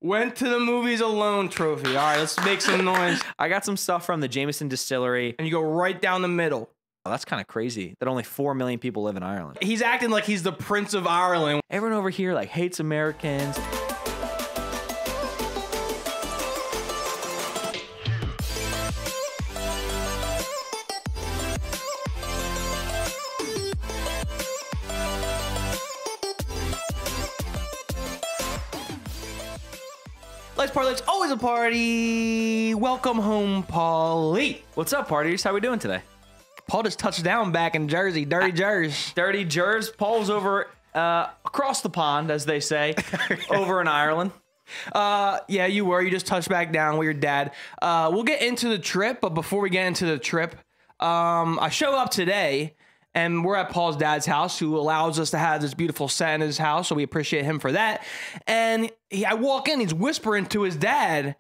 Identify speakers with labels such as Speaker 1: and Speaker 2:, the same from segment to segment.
Speaker 1: Went to the movies alone trophy. All right, let's make some noise.
Speaker 2: I got some stuff from the Jameson Distillery.
Speaker 1: And you go right down the middle.
Speaker 2: Oh, that's kind of crazy that only 4 million people live in Ireland.
Speaker 1: He's acting like he's the Prince of Ireland.
Speaker 2: Everyone over here like hates Americans.
Speaker 1: Let's party, let's always a party. Welcome home, Paulie.
Speaker 2: What's up, partiers? How we doing today?
Speaker 1: Paul just touched down back in Jersey. Dirty Jersey.
Speaker 2: Dirty Jers. Paul's over across the pond, as they say, over in Ireland.
Speaker 1: Yeah, you were. You just touched back down with your dad. We'll get into the trip, but before we get into the trip, I show up today, and we're at Paul's dad's house, who allows us to have this beautiful set in his house, so we appreciate him for that. And I walk in, he's whispering to his dad,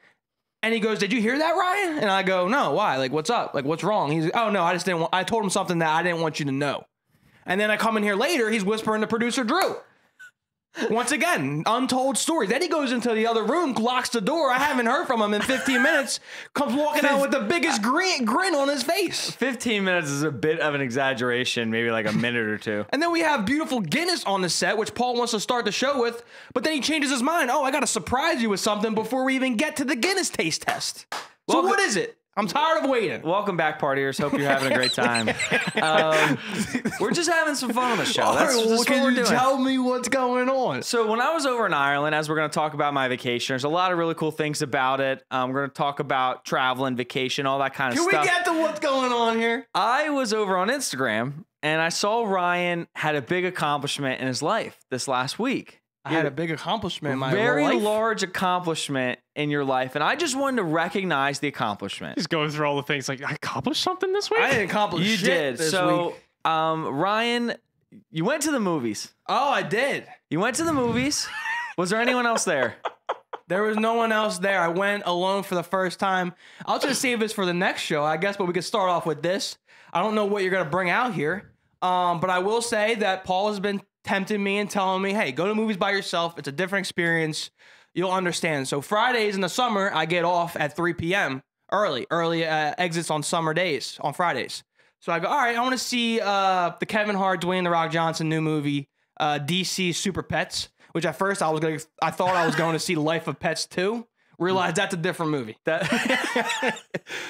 Speaker 1: and he goes, "Did you hear that, Ryan?" And I go, "No, why? Like, what's up? Like, what's wrong?" He's like, "Oh, no, I just didn't want, I told him something that I didn't want you to know." And then I come in here later, he's whispering to producer Drew. Once again, untold stories. Then he goes into the other room, locks the door. I haven't heard from him in 15 minutes. Comes walking out with the biggest grin on his face.
Speaker 2: 15 minutes is a bit of an exaggeration, maybe like a minute or two.
Speaker 1: And then we have beautiful Guinness on the set, which Paul wants to start the show with. But then he changes his mind. "Oh, I got to surprise you with something before we even get to the Guinness taste test." So what is it? I'm tired of waiting.
Speaker 2: Welcome back, partiers. Hope you're having a great time. We're just having some fun on the show. That's what we're doing.
Speaker 1: Tell me what's going on?
Speaker 2: So when I was over in Ireland, as we're going to talk about my vacation, there's a lot of really cool things about it. We're going to talk about traveling, vacation, all that kind of stuff.
Speaker 1: Can we get to what's going on here?
Speaker 2: I was over on Instagram, and I saw Ryan had a big accomplishment in his life this last week.
Speaker 1: I had a big accomplishment in my life.
Speaker 2: Very large accomplishment in your life, and I just wanted to recognize the accomplishment.
Speaker 3: He's going through all the things like, I accomplished something this week?
Speaker 1: I didn't accomplish shit.
Speaker 2: You did.
Speaker 1: This
Speaker 2: so,
Speaker 1: week.
Speaker 2: Ryan, you went to the movies.
Speaker 1: Oh, I did.
Speaker 2: You went to the movies. Was there anyone else there?
Speaker 1: There was no one else there. I went alone for the first time. I'll just save this for the next show, I guess, but we could start off with this. I don't know what you're going to bring out here, but I will say that Paul has been tempting me and telling me, "Hey, go to movies by yourself. It's a different experience. You'll understand." So Fridays in the summer, I get off at 3 p.m. early exits on summer days, on Fridays. So I go, all right, I want to see the Kevin Hart, Dwayne "The Rock" Johnson new movie, DC Super Pets, which at first I thought I was going to see Life of Pets 2. Realized that's a different movie.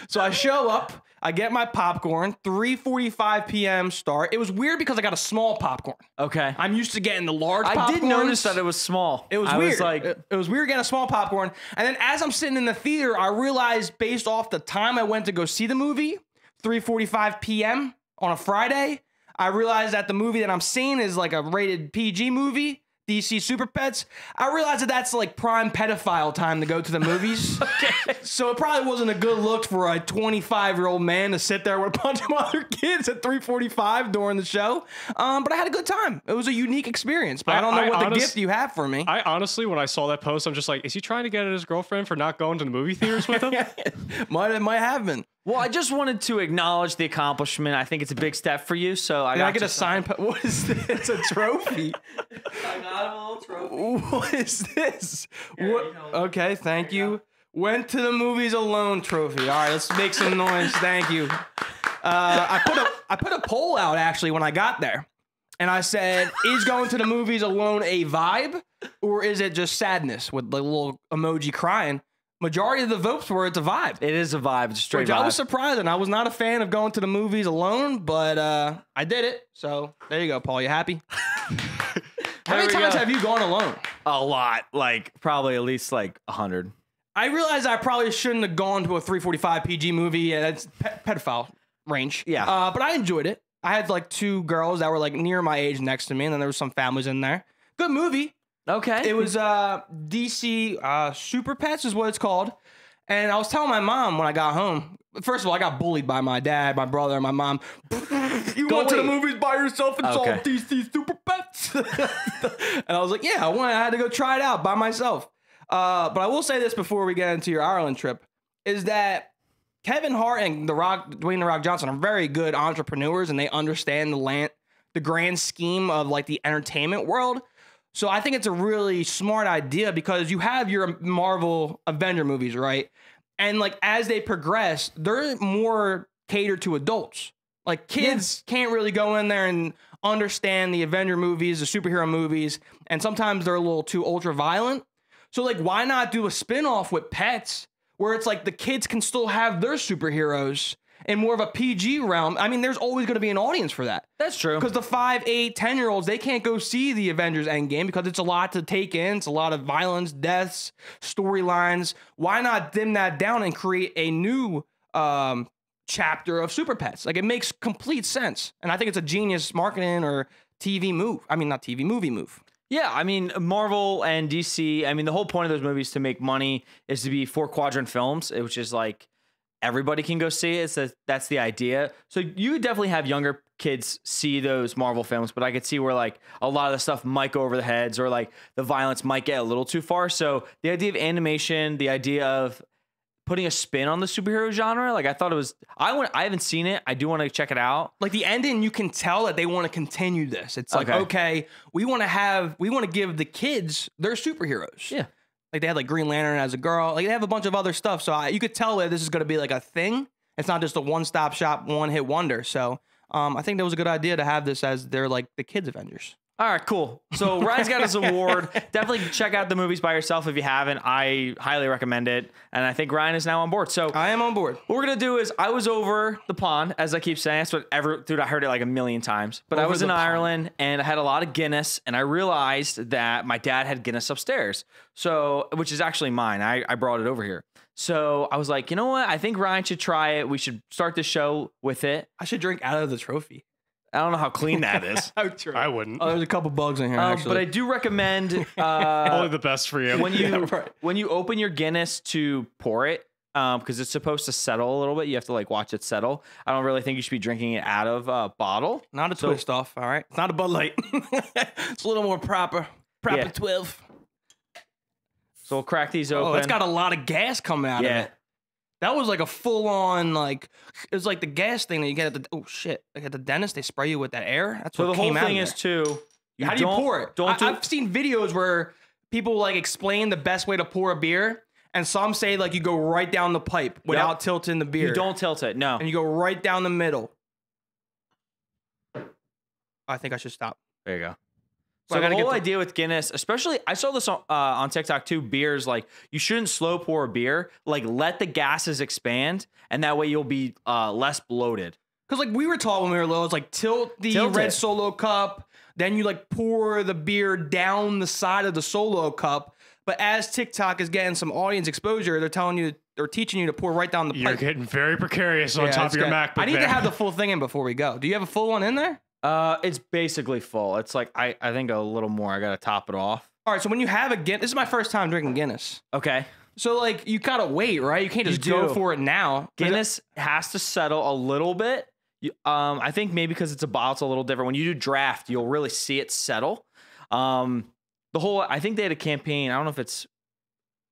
Speaker 1: So I show up, I get my popcorn, 3:45 p.m. start. It was weird because I got a small popcorn.
Speaker 2: Okay.
Speaker 1: I'm used to getting the large popcorn.
Speaker 2: I did notice that it was small.
Speaker 1: It was
Speaker 2: I
Speaker 1: weird.
Speaker 2: Was like,
Speaker 1: it was weird getting a small popcorn. And then as I'm sitting in the theater, I realized based off the time I went to go see the movie, 3:45 p.m. on a Friday, I realized that the movie that I'm seeing is like a rated PG movie. DC Super Pets. I realized that that's like prime pedophile time to go to the movies. Okay. So it probably wasn't a good look for a 25-year-old man to sit there with a bunch of other kids at 3:45 during the show. But I had a good time. It was a unique experience. But I don't know what the gift you have for me.
Speaker 3: I honestly, when I saw that post, I'm just like, is he trying to get at his girlfriend for not going to the movie theaters with him?
Speaker 1: might have been.
Speaker 2: Well, I just wanted to acknowledge the accomplishment. I think it's a big step for you. So I
Speaker 1: get a sign. What is this? It's a trophy.
Speaker 2: I got him a little trophy.
Speaker 1: What is this? What? Okay, thank you. Went to the movies alone trophy. All right, let's make some noise. Thank you. I put a poll out actually when I got there, and I said, "Is going to the movies alone a vibe, or is it just sadness with the little emoji crying?" Majority of the votes were it's a vibe.
Speaker 2: It is a vibe. It's a straight vibe.
Speaker 1: I was surprised. I was not a fan of going to the movies alone, but I did it. So there you go, Paul. You happy? How many times have you gone alone?
Speaker 2: A lot. Like probably at least like 100.
Speaker 1: I realized I probably shouldn't have gone to a 3:45 PG movie. That's pedophile range.
Speaker 2: Yeah.
Speaker 1: But I enjoyed it. I had like 2 girls that were like near my age next to me, and then there was some families in there. Good movie.
Speaker 2: Okay.
Speaker 1: It was DC Super Pets is what it's called. And I was telling my mom when I got home. First of all, I got bullied by my dad, my brother, and my mom. You went to the movies by yourself and saw DC Super Pets? And I was like, yeah, I had to go try it out by myself. But I will say this before we get into your Ireland trip, is that Kevin Hart and Dwayne "The Rock" Johnson are very good entrepreneurs, and they understand the grand scheme of like the entertainment world. So I think it's a really smart idea because you have your Marvel Avenger movies, right? And like as they progress, they're more catered to adults. Like kids can't really go in there and understand the Avenger movies, the superhero movies, and sometimes they're a little too ultra violent. So like why not do a spin-off with pets where it's like the kids can still have their superheroes in more of a PG realm? I mean, there's always going to be an audience for that.
Speaker 2: That's true.
Speaker 1: Because the 5, 8, 10-year-olds, they can't go see the Avengers Endgame because it's a lot to take in. It's a lot of violence, deaths, storylines. Why not dim that down and create a new chapter of Super Pets? Like, it makes complete sense. And I think it's a genius marketing or TV move. I mean, not TV, movie move.
Speaker 2: Yeah, I mean, Marvel and DC, I mean, the whole point of those movies to make money is to be 4-quadrant films, which is like everybody can go see it. So that's the idea. So you would definitely have younger kids see those Marvel films, but I could see where like a lot of the stuff might go over the heads or like the violence might get a little too far. So the idea of animation, the idea of putting a spin on the superhero genre, like I thought it was, I haven't seen it. I do want to check it out.
Speaker 1: Like the ending, you can tell that they want to continue this. It's like, okay, we want to give the kids their superheroes.
Speaker 2: Yeah.
Speaker 1: Like they had like Green Lantern as a girl. Like they have a bunch of other stuff. So you could tell that this is going to be like a thing. It's not just a one-stop shop, one-hit wonder. So I think that was a good idea to have this as they're like the kids Avengers.
Speaker 2: All right, cool. So Ryan's got his award. Definitely check out the movies by yourself if you haven't. I highly recommend it. And I think Ryan is now on board. So
Speaker 1: I am on board.
Speaker 2: What we're going to do is I was over the pond, as I keep saying. That's what dude, I heard it like a million times. But I was in Ireland and I had a lot of Guinness. And I realized that my dad had Guinness upstairs. So, which is actually mine. I brought it over here. So I was like, you know what? I think Ryan should try it. We should start the show with it.
Speaker 1: I should drink out of the trophy.
Speaker 2: I don't know how clean that is.
Speaker 3: I wouldn't.
Speaker 1: Oh, there's a couple bugs in here, actually.
Speaker 2: But I do recommend
Speaker 3: only the best for you.
Speaker 2: When you open your Guinness to pour it, because it's supposed to settle a little bit. You have to like watch it settle. I don't really think you should be drinking it out of a bottle.
Speaker 1: Not a twist off, all right? It's not a Bud Light. It's a little more proper. Proper 12.
Speaker 2: So we'll crack these open.
Speaker 1: Oh, it's got a lot of gas coming out of it. That was like a full-on, like, it was like the gas thing that you get at the, oh shit, like at the dentist, they spray you with that air. That's what came out. So the whole thing
Speaker 2: is too,
Speaker 1: how do you pour it? I've seen videos where people like explain the best way to pour a beer, and some say like you go right down the pipe without tilting the beer.
Speaker 2: You don't tilt it, no.
Speaker 1: And you go right down the middle. I think I should stop.
Speaker 2: There you go. So the whole idea with Guinness, especially, I saw this on TikTok too, beers, like you shouldn't slow pour a beer, like let the gases expand, and that way you'll be less bloated.
Speaker 1: Because like we were taught when we were little, it's like tilt the red Solo cup, then you like pour the beer down the side of the Solo cup. But as TikTok is getting some audience exposure, they're teaching you to pour right down the pipe.
Speaker 3: You're getting very precarious on top of your MacBook.
Speaker 1: I need to have the full thing in before we go. Do you have a full one in there?
Speaker 2: It's basically full. It's like, I think a little more. I got to top it off.
Speaker 1: All right. So when you have a Guinness, this is my first time drinking Guinness.
Speaker 2: Okay.
Speaker 1: So like you got to wait, right? You can't just go for it now.
Speaker 2: Guinness has to settle a little bit. I think maybe because it's a bottle, it's a little different. When you do draft, you'll really see it settle. I think they had a campaign. I don't know if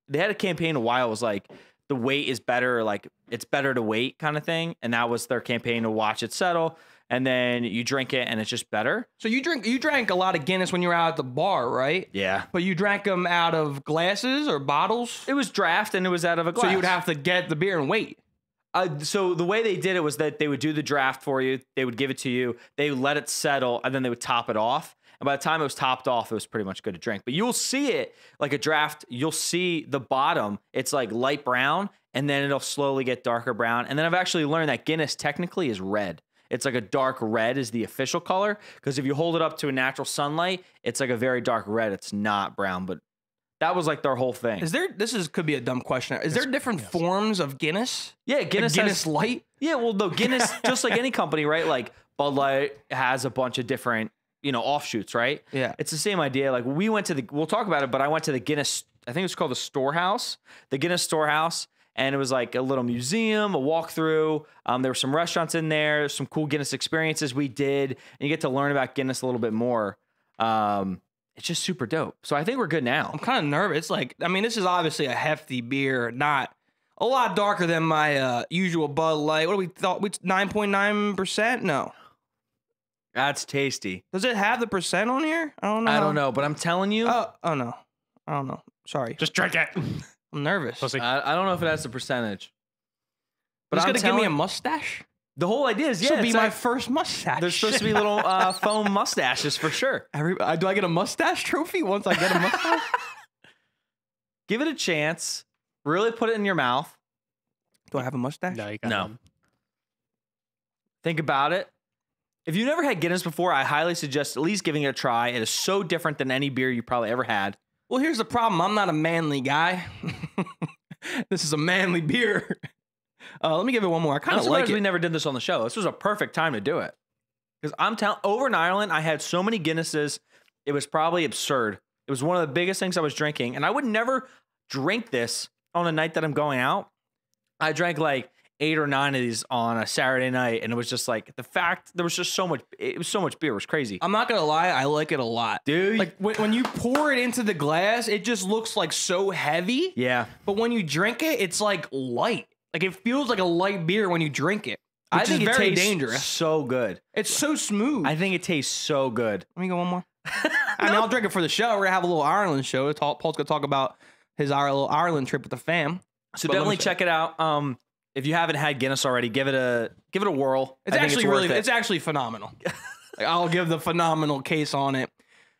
Speaker 2: they had a campaign a while. It was like, the wait is better. Like it's better to wait kind of thing. And that was their campaign to watch it settle. And then you drink it, and it's just better. So
Speaker 1: you drank a lot of Guinness when you were out at the bar, right?
Speaker 2: Yeah.
Speaker 1: But you drank them out of glasses or bottles?
Speaker 2: It was draft, and it was out of a glass.
Speaker 1: So you would have to get the beer and wait.
Speaker 2: So the way they did it was that they would do the draft for you. They would give it to you. They would let it settle, and then they would top it off. And by the time it was topped off, it was pretty much good to drink. But you'll see it like a draft. You'll see the bottom. It's like light brown, and then it'll slowly get darker brown. And then I've actually learned that Guinness technically is red. It's like a dark red is the official color, because if you hold it up to a natural sunlight, it's like a very dark red. It's not brown, but that was like their whole thing.
Speaker 1: Could be a dumb question. Is there different forms of Guinness?
Speaker 2: Yeah, Guinness
Speaker 1: Guinness Light?
Speaker 2: Yeah, well, no, Guinness, just like any company, right? Like Bud Light has a bunch of different, offshoots, right?
Speaker 1: Yeah.
Speaker 2: It's the same idea. Like we'll talk about it, but I went to the Guinness, I think it's called the Storehouse, the Guinness Storehouse. And it was like a little museum, a walkthrough. There were some restaurants in there, some cool Guinness experiences we did. And you get to learn about Guinness a little bit more. It's just super dope. So I think we're good now.
Speaker 1: I'm kind of nervous. This is obviously a hefty beer, not a lot darker than my usual Bud Light. What do we thought? 9.9%? No.
Speaker 2: That's tasty.
Speaker 1: Does it have the percent on here? I don't know.
Speaker 2: I don't know, but I'm telling you.
Speaker 1: Oh no. I don't know. Sorry.
Speaker 3: Just drink it.
Speaker 1: I'm nervous.
Speaker 3: Pussy.
Speaker 2: I don't know if it has the percentage.
Speaker 1: But
Speaker 2: But
Speaker 1: it's
Speaker 2: I'm
Speaker 1: gonna give me a
Speaker 2: telling-
Speaker 1: mustache.
Speaker 2: The whole idea is,
Speaker 1: This will be
Speaker 2: it's
Speaker 1: my
Speaker 2: like-
Speaker 1: first mustache.
Speaker 2: there's supposed to be little foam mustaches for sure.
Speaker 1: Do I get a mustache trophy once I get a mustache?
Speaker 2: Give it a chance. Really put it in your mouth.
Speaker 1: Do I have a mustache?
Speaker 3: No, you got
Speaker 2: No. Think about it. If you've never had Guinness before, I highly suggest at least giving it a try. It is so different than any beer you probably ever had.
Speaker 1: Well, here's the problem. I'm not a manly guy. This is a manly beer. Let me give it one more. I kind
Speaker 2: I'm
Speaker 1: of
Speaker 2: surprised
Speaker 1: like it.
Speaker 2: we never did this on the show. This was a perfect time to do it. Because I'm telling, over in Ireland, I had so many Guinnesses, it was probably absurd. It was one of the biggest things I was drinking, and I would never drink this on a night that I'm going out. I drank like 8 or 9 of these on a Saturday night, and it was just like the fact there was just so much. It was so much beer. It was crazy,
Speaker 1: I'm not gonna lie. I like it a lot,
Speaker 2: dude.
Speaker 1: Like when you pour it into the glass, it just looks like so heavy.
Speaker 2: yeah,
Speaker 1: But when you drink it, it's like light. Like it feels like a light beer when you drink it.
Speaker 2: I
Speaker 1: Which
Speaker 2: think
Speaker 1: is
Speaker 2: it
Speaker 1: very
Speaker 2: tastes
Speaker 1: dangerous.
Speaker 2: so good.
Speaker 1: It's so smooth.
Speaker 2: I think it tastes so good.
Speaker 1: Let me go one more. I mean, I'll drink it for the show. We're gonna have a little Ireland show. Paul's gonna talk about his little Ireland trip with the fam.
Speaker 2: So
Speaker 1: But let me
Speaker 2: definitely
Speaker 1: say-
Speaker 2: check it out. If you haven't had Guinness already, give it a whirl.
Speaker 1: It's
Speaker 2: I think
Speaker 1: actually
Speaker 2: worth
Speaker 1: really,
Speaker 2: it.
Speaker 1: it's actually phenomenal. Like, I'll give the phenomenal case on it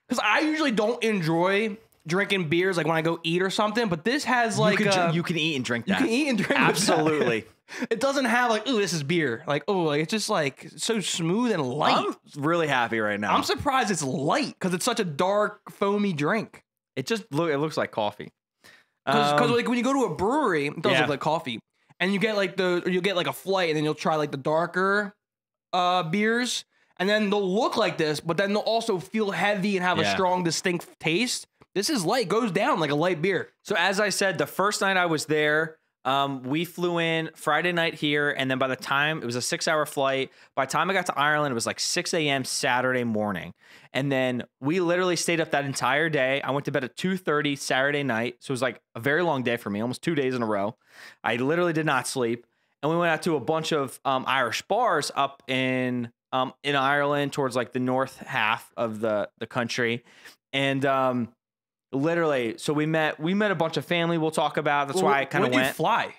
Speaker 1: because I usually don't enjoy drinking beers like when I go eat or something. But this has like
Speaker 2: you can eat and drink
Speaker 1: you
Speaker 2: that.
Speaker 1: can eat and drink with that.
Speaker 2: Absolutely.
Speaker 1: It doesn't have like, ooh, this is beer. Like, oh, like it's just like so smooth and light.
Speaker 2: I'm really happy right now.
Speaker 1: I'm surprised it's light because it's such a dark, foamy drink.
Speaker 2: It looks like coffee.
Speaker 1: Because like when you go to a brewery, it does
Speaker 2: Yeah.
Speaker 1: look like coffee, and you get like you'll get like a flight, and then you'll try like the darker beers, and then they'll look like this, but then they'll also feel heavy and have a
Speaker 2: Yeah.
Speaker 1: strong, distinct taste. This is light, goes down like a light beer.
Speaker 2: So as I said, the first night I was there, we flew in Friday night here, and then by the time it was a 6-hour flight, by the time I got to Ireland, it was like 6 a.m. Saturday morning, and then we literally stayed up that entire day. I went to bed at 2:30 Saturday night, so it was like a very long day for me, almost 2 days in a row. I literally did not sleep, and we went out to a bunch of Irish bars up in Ireland towards like the north half of the country, and literally, so we met a bunch of family we'll talk about. That's why I kind of
Speaker 1: Where'd you
Speaker 2: went.
Speaker 1: fly?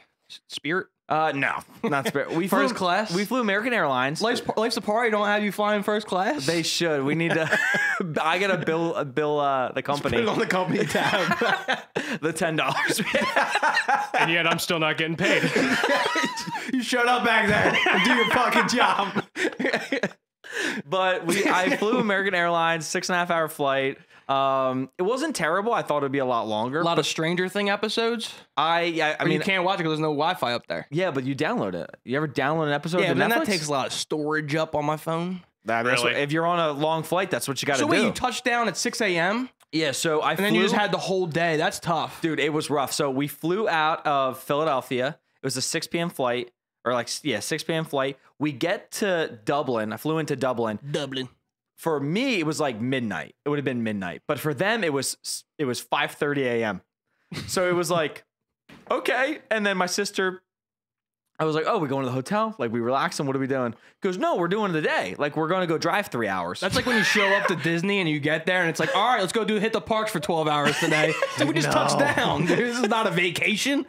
Speaker 1: Spirit?
Speaker 2: No, not Spirit. We
Speaker 1: First
Speaker 2: flew,
Speaker 1: class?
Speaker 2: We flew American Airlines.
Speaker 1: Life's a party. Don't have you fly in first class.
Speaker 2: They should. We need to. I gotta bill the
Speaker 1: Put it
Speaker 2: company
Speaker 1: on the company tab.
Speaker 2: the $10.
Speaker 3: And yet I'm still not getting paid.
Speaker 1: You shut up back there and do your fucking job.
Speaker 2: But I flew American Airlines, 6.5-hour flight. It wasn't terrible. I thought it'd be a lot longer.
Speaker 1: A lot of Stranger Thing episodes.
Speaker 2: I
Speaker 1: I mean,
Speaker 2: mean,
Speaker 1: you can't watch it because there's no Wi-Fi up there.
Speaker 2: yeah, but you download it. You ever download an episode?
Speaker 1: Yeah,
Speaker 2: to
Speaker 1: but then
Speaker 2: Netflix?
Speaker 1: that takes a lot of storage up on my phone.
Speaker 2: That's
Speaker 3: Really?
Speaker 2: what, if you're on a long flight, that's what you got to
Speaker 1: So
Speaker 2: do.
Speaker 1: wait, you touched down at 6 a.m.
Speaker 2: Yeah, so I
Speaker 1: and
Speaker 2: flew.
Speaker 1: then you just had the whole day. That's tough.
Speaker 2: Dude, it was rough. So we flew out of Philadelphia. It was a 6 p.m. flight, or 6 p.m. flight. We get to Dublin. I flew into Dublin.
Speaker 1: Dublin.
Speaker 2: For me, it was like midnight. It would have been midnight, but for them, it was 5:30 a.m. So it was like, okay. And then my sister, I was like, oh, we going to the hotel? Like, we relaxing? What are we doing? He goes, no, we're doing it today. Like, we're going to go drive 3 hours.
Speaker 1: That's like when you show up to Disney and you get there and it's like, all right, let's go hit the parks for 12 hours today. So we just touched down. This is not a vacation.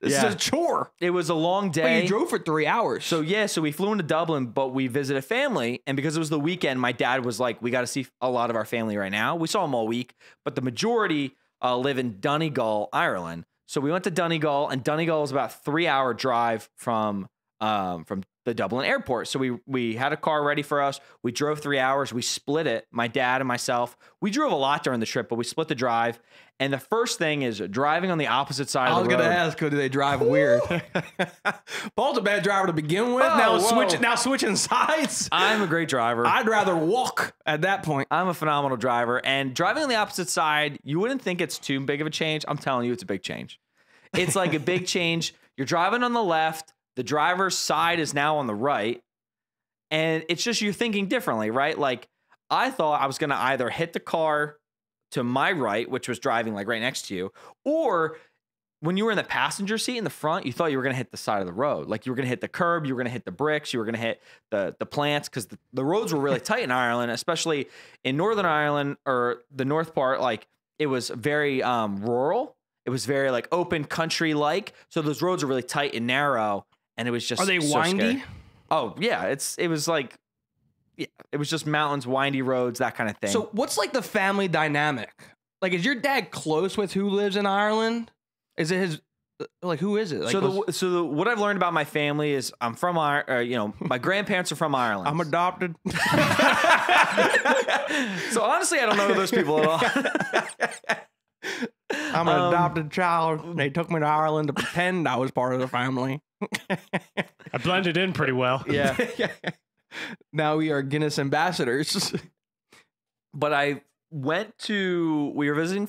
Speaker 1: This
Speaker 2: Yeah.
Speaker 1: is a chore.
Speaker 2: it was a long
Speaker 1: But
Speaker 2: day.
Speaker 1: you drove for 3 hours.
Speaker 2: So yeah, so we flew into Dublin, but we visited family, and because it was the weekend, my dad was like, "We got to see a lot of our family right now." We saw them all week, but the majority live in Donegal, Ireland. So we went to Donegal, and Donegal is about a 3-hour drive from the Dublin airport. So we had a car ready for us. We drove 3 hours. We split it, my dad and myself. We drove a lot during the trip, but we split the drive. And the first thing is driving on the opposite side
Speaker 1: I
Speaker 2: of
Speaker 1: was
Speaker 2: the road.
Speaker 1: going to ask, do they drive weird? Paul's a bad driver to begin with.
Speaker 2: Oh, whoa.
Speaker 1: now switching sides.
Speaker 2: I'm a great driver.
Speaker 1: I'd rather walk at that point.
Speaker 2: I'm a phenomenal driver, and driving on the opposite side, you wouldn't think it's too big of a change. I'm telling you, it's a big change. It's like a big change. You're driving on the left, the driver's side is now on the right, and it's just you're thinking differently, right? Like, I thought I was going to either hit the car to my right, which was driving like right next to you, or when you were in the passenger seat in the front, you thought you were going to hit the side of the road. Like you were going to hit the curb, you were going to hit the bricks, you were going to hit the plants, because the roads were really tight in Ireland, especially in Northern Ireland or the north part. Like it was very rural. It was very like open country like. So those roads are really tight and narrow, and it was just
Speaker 1: Are they
Speaker 2: so
Speaker 1: windy?
Speaker 2: scary. Oh yeah, it was like, yeah, it was just mountains, windy roads, that kind of thing.
Speaker 1: So what's like the family dynamic? Like, is your dad close with who lives in Ireland? Is it his, like, who is it? Like,
Speaker 2: what I've learned about my family is I'm from Ireland. My grandparents are from Ireland.
Speaker 1: I'm adopted.
Speaker 2: So honestly, I don't know those people at all.
Speaker 1: I'm an adopted child. They took me to Ireland to pretend I was part of the family.
Speaker 3: I blended in pretty well.
Speaker 2: Yeah.
Speaker 1: Now we are Guinness ambassadors.
Speaker 2: But we were visiting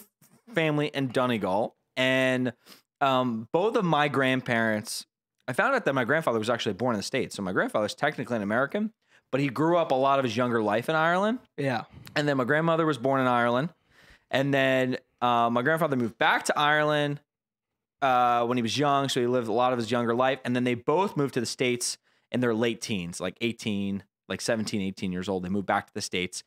Speaker 2: family in Donegal, and both of my grandparents, I found out that my grandfather was actually born in the States. So my grandfather's technically an American, but he grew up a lot of his younger life in Ireland.
Speaker 1: Yeah.
Speaker 2: And then my grandmother was born in Ireland. And then my grandfather moved back to Ireland when he was young. So he lived a lot of his younger life. And then they both moved to the States in their late teens, like 18, like 17, 18 years old. They moved back to the States,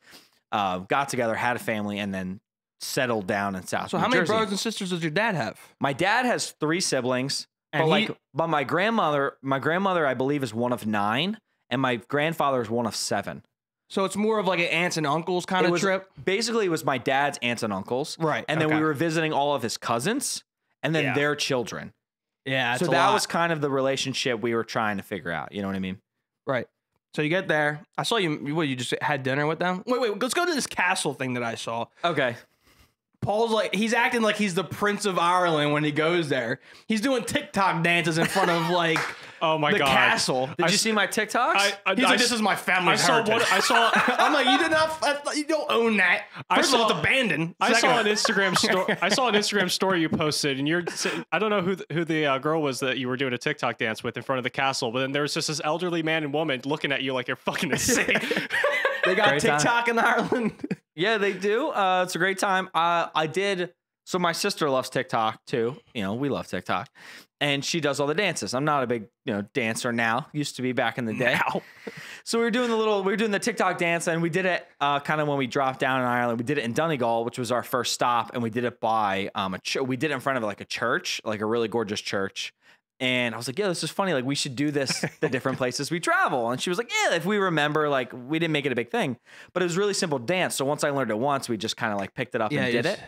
Speaker 2: got together, had a family, and then settled down in South.
Speaker 1: So
Speaker 2: New
Speaker 1: how many
Speaker 2: Jersey.
Speaker 1: brothers and sisters does your dad have?
Speaker 2: My dad has 3 siblings,
Speaker 1: And
Speaker 2: but my grandmother, I believe, is one of 9, and my grandfather is one of 7.
Speaker 1: So it's more of like an aunts and uncles kind of trip?
Speaker 2: Basically, it was my dad's aunts and uncles.
Speaker 1: Right.
Speaker 2: And then we were visiting all of his cousins and then their children.
Speaker 1: Yeah.
Speaker 2: So that was kind of the relationship we were trying to figure out. You know what I mean?
Speaker 1: Right. So you get there. I saw you. What, you just had dinner with them? Wait. Let's go to this castle thing that I saw.
Speaker 2: Okay.
Speaker 1: Paul's like, he's acting like he's the Prince of Ireland when he goes there. He's doing TikTok dances in front of like
Speaker 3: Oh my
Speaker 1: the
Speaker 3: God.
Speaker 1: castle.
Speaker 2: Did you see my TikToks?
Speaker 1: He's like, this is my family heritage.
Speaker 3: I saw
Speaker 1: I'm like, you did not. You don't own that. First of all, it's abandoned.
Speaker 3: I saw an
Speaker 1: Second-
Speaker 3: Instagram story. I saw an Instagram story you posted, and I don't know who the girl was that you were doing a TikTok dance with in front of the castle, but then there was just this elderly man and woman looking at you like you're fucking insane.
Speaker 1: They got
Speaker 2: Great time.
Speaker 1: TikTok in Ireland.
Speaker 2: Yeah, they do. It's a great time. I did. So my sister loves TikTok too. You know, we love TikTok, and she does all the dances. I'm not a big dancer now. Used to be back in the day.
Speaker 1: Now.
Speaker 2: So we were doing the TikTok dance, and we did it kind of when we dropped down in Ireland. We did it in Donegal, which was our first stop, and we did it by we did it in front of like a church, like a really gorgeous church. And I was like, yeah, this is funny. Like, we should do this the different places we travel. And she was like, yeah, if we remember, like, we didn't make it a big thing, but it was a really simple dance. So once I learned it once, we just kind of like picked it up and did it.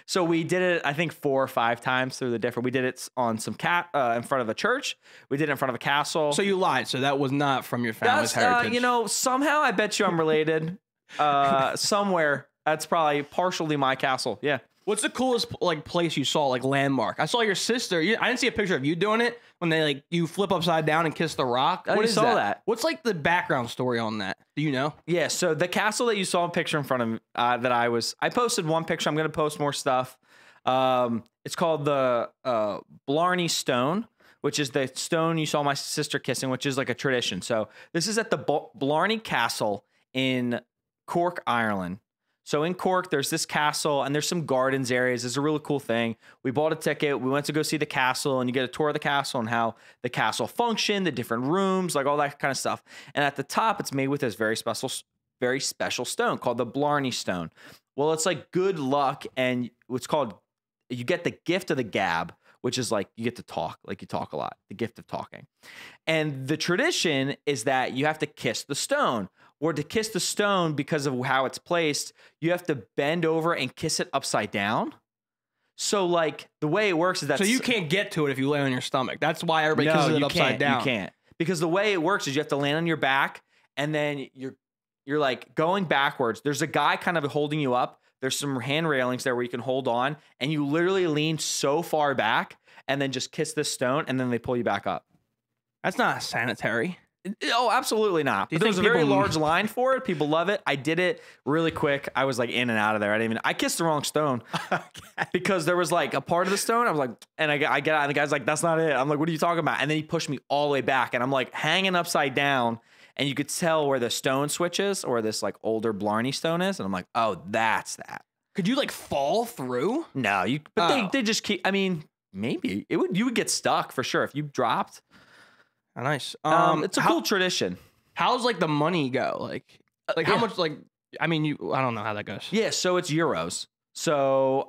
Speaker 2: So we did it, I think 4 or 5 times through the different, we did it on some in front of a church. We did it in front of a castle.
Speaker 1: So you lied. So that was not from your family's heritage.
Speaker 2: Somehow I bet you I'm related somewhere. That's probably partially my castle. Yeah.
Speaker 1: What's the coolest like place you saw, like landmark? I saw your sister. I didn't see a picture of you doing it when they like you flip upside down and kiss the rock.
Speaker 2: I
Speaker 1: What is
Speaker 2: saw that.
Speaker 1: What's like the background story on that? Do you know?
Speaker 2: Yeah, so the castle that you saw a picture in front of I posted one picture. I'm going to post more stuff. It's called the Blarney Stone, which is the stone you saw my sister kissing, which is like a tradition. So this is at the Blarney Castle in Cork, Ireland. So in Cork, there's this castle and there's some gardens areas. It's a really cool thing. We bought a ticket. We went to go see the castle, and you get a tour of the castle and how the castle functioned, the different rooms, like all that kind of stuff. And at the top, it's made with this very special stone called the Blarney Stone. Well, it's like good luck, and what's called, you get the gift of the gab, which is like you get to talk, like you talk a lot, the gift of talking. And the tradition is that you have to kiss the stone. Or to kiss the stone, because of how it's placed, you have to bend over and kiss it upside down. So, like, the way it works is that...
Speaker 1: So you can't get to it if you lay on your stomach. That's why everybody kisses it upside down.
Speaker 2: You can't. Because the way it works is you have to land on your back, and then you're like going backwards. There's a guy kind of holding you up. There's some hand railings there where you can hold on, and you literally lean so far back and then just kiss this stone, and then they pull you back up.
Speaker 1: That's not sanitary.
Speaker 2: Oh, absolutely not. But there's a very large line for it. People love it. I did it really quick. I was like in and out of there. I kissed the wrong stone because there was like a part of the stone. I was like, and I get out and the guy's like, that's not it. I'm like, what are you talking about? And then he pushed me all the way back, and I'm like hanging upside down, and you could tell where the stone switch is, or this like older Blarney stone is. And I'm like, oh, that's that.
Speaker 1: Could you like fall through?
Speaker 2: No, but they just keep, maybe you would get stuck for sure if you dropped.
Speaker 1: Nice.
Speaker 2: It's a cool tradition.
Speaker 1: How's like the money go? Like how
Speaker 2: Yeah.
Speaker 1: much? Like I mean, I don't know how that goes.
Speaker 2: Yeah, so it's euros. So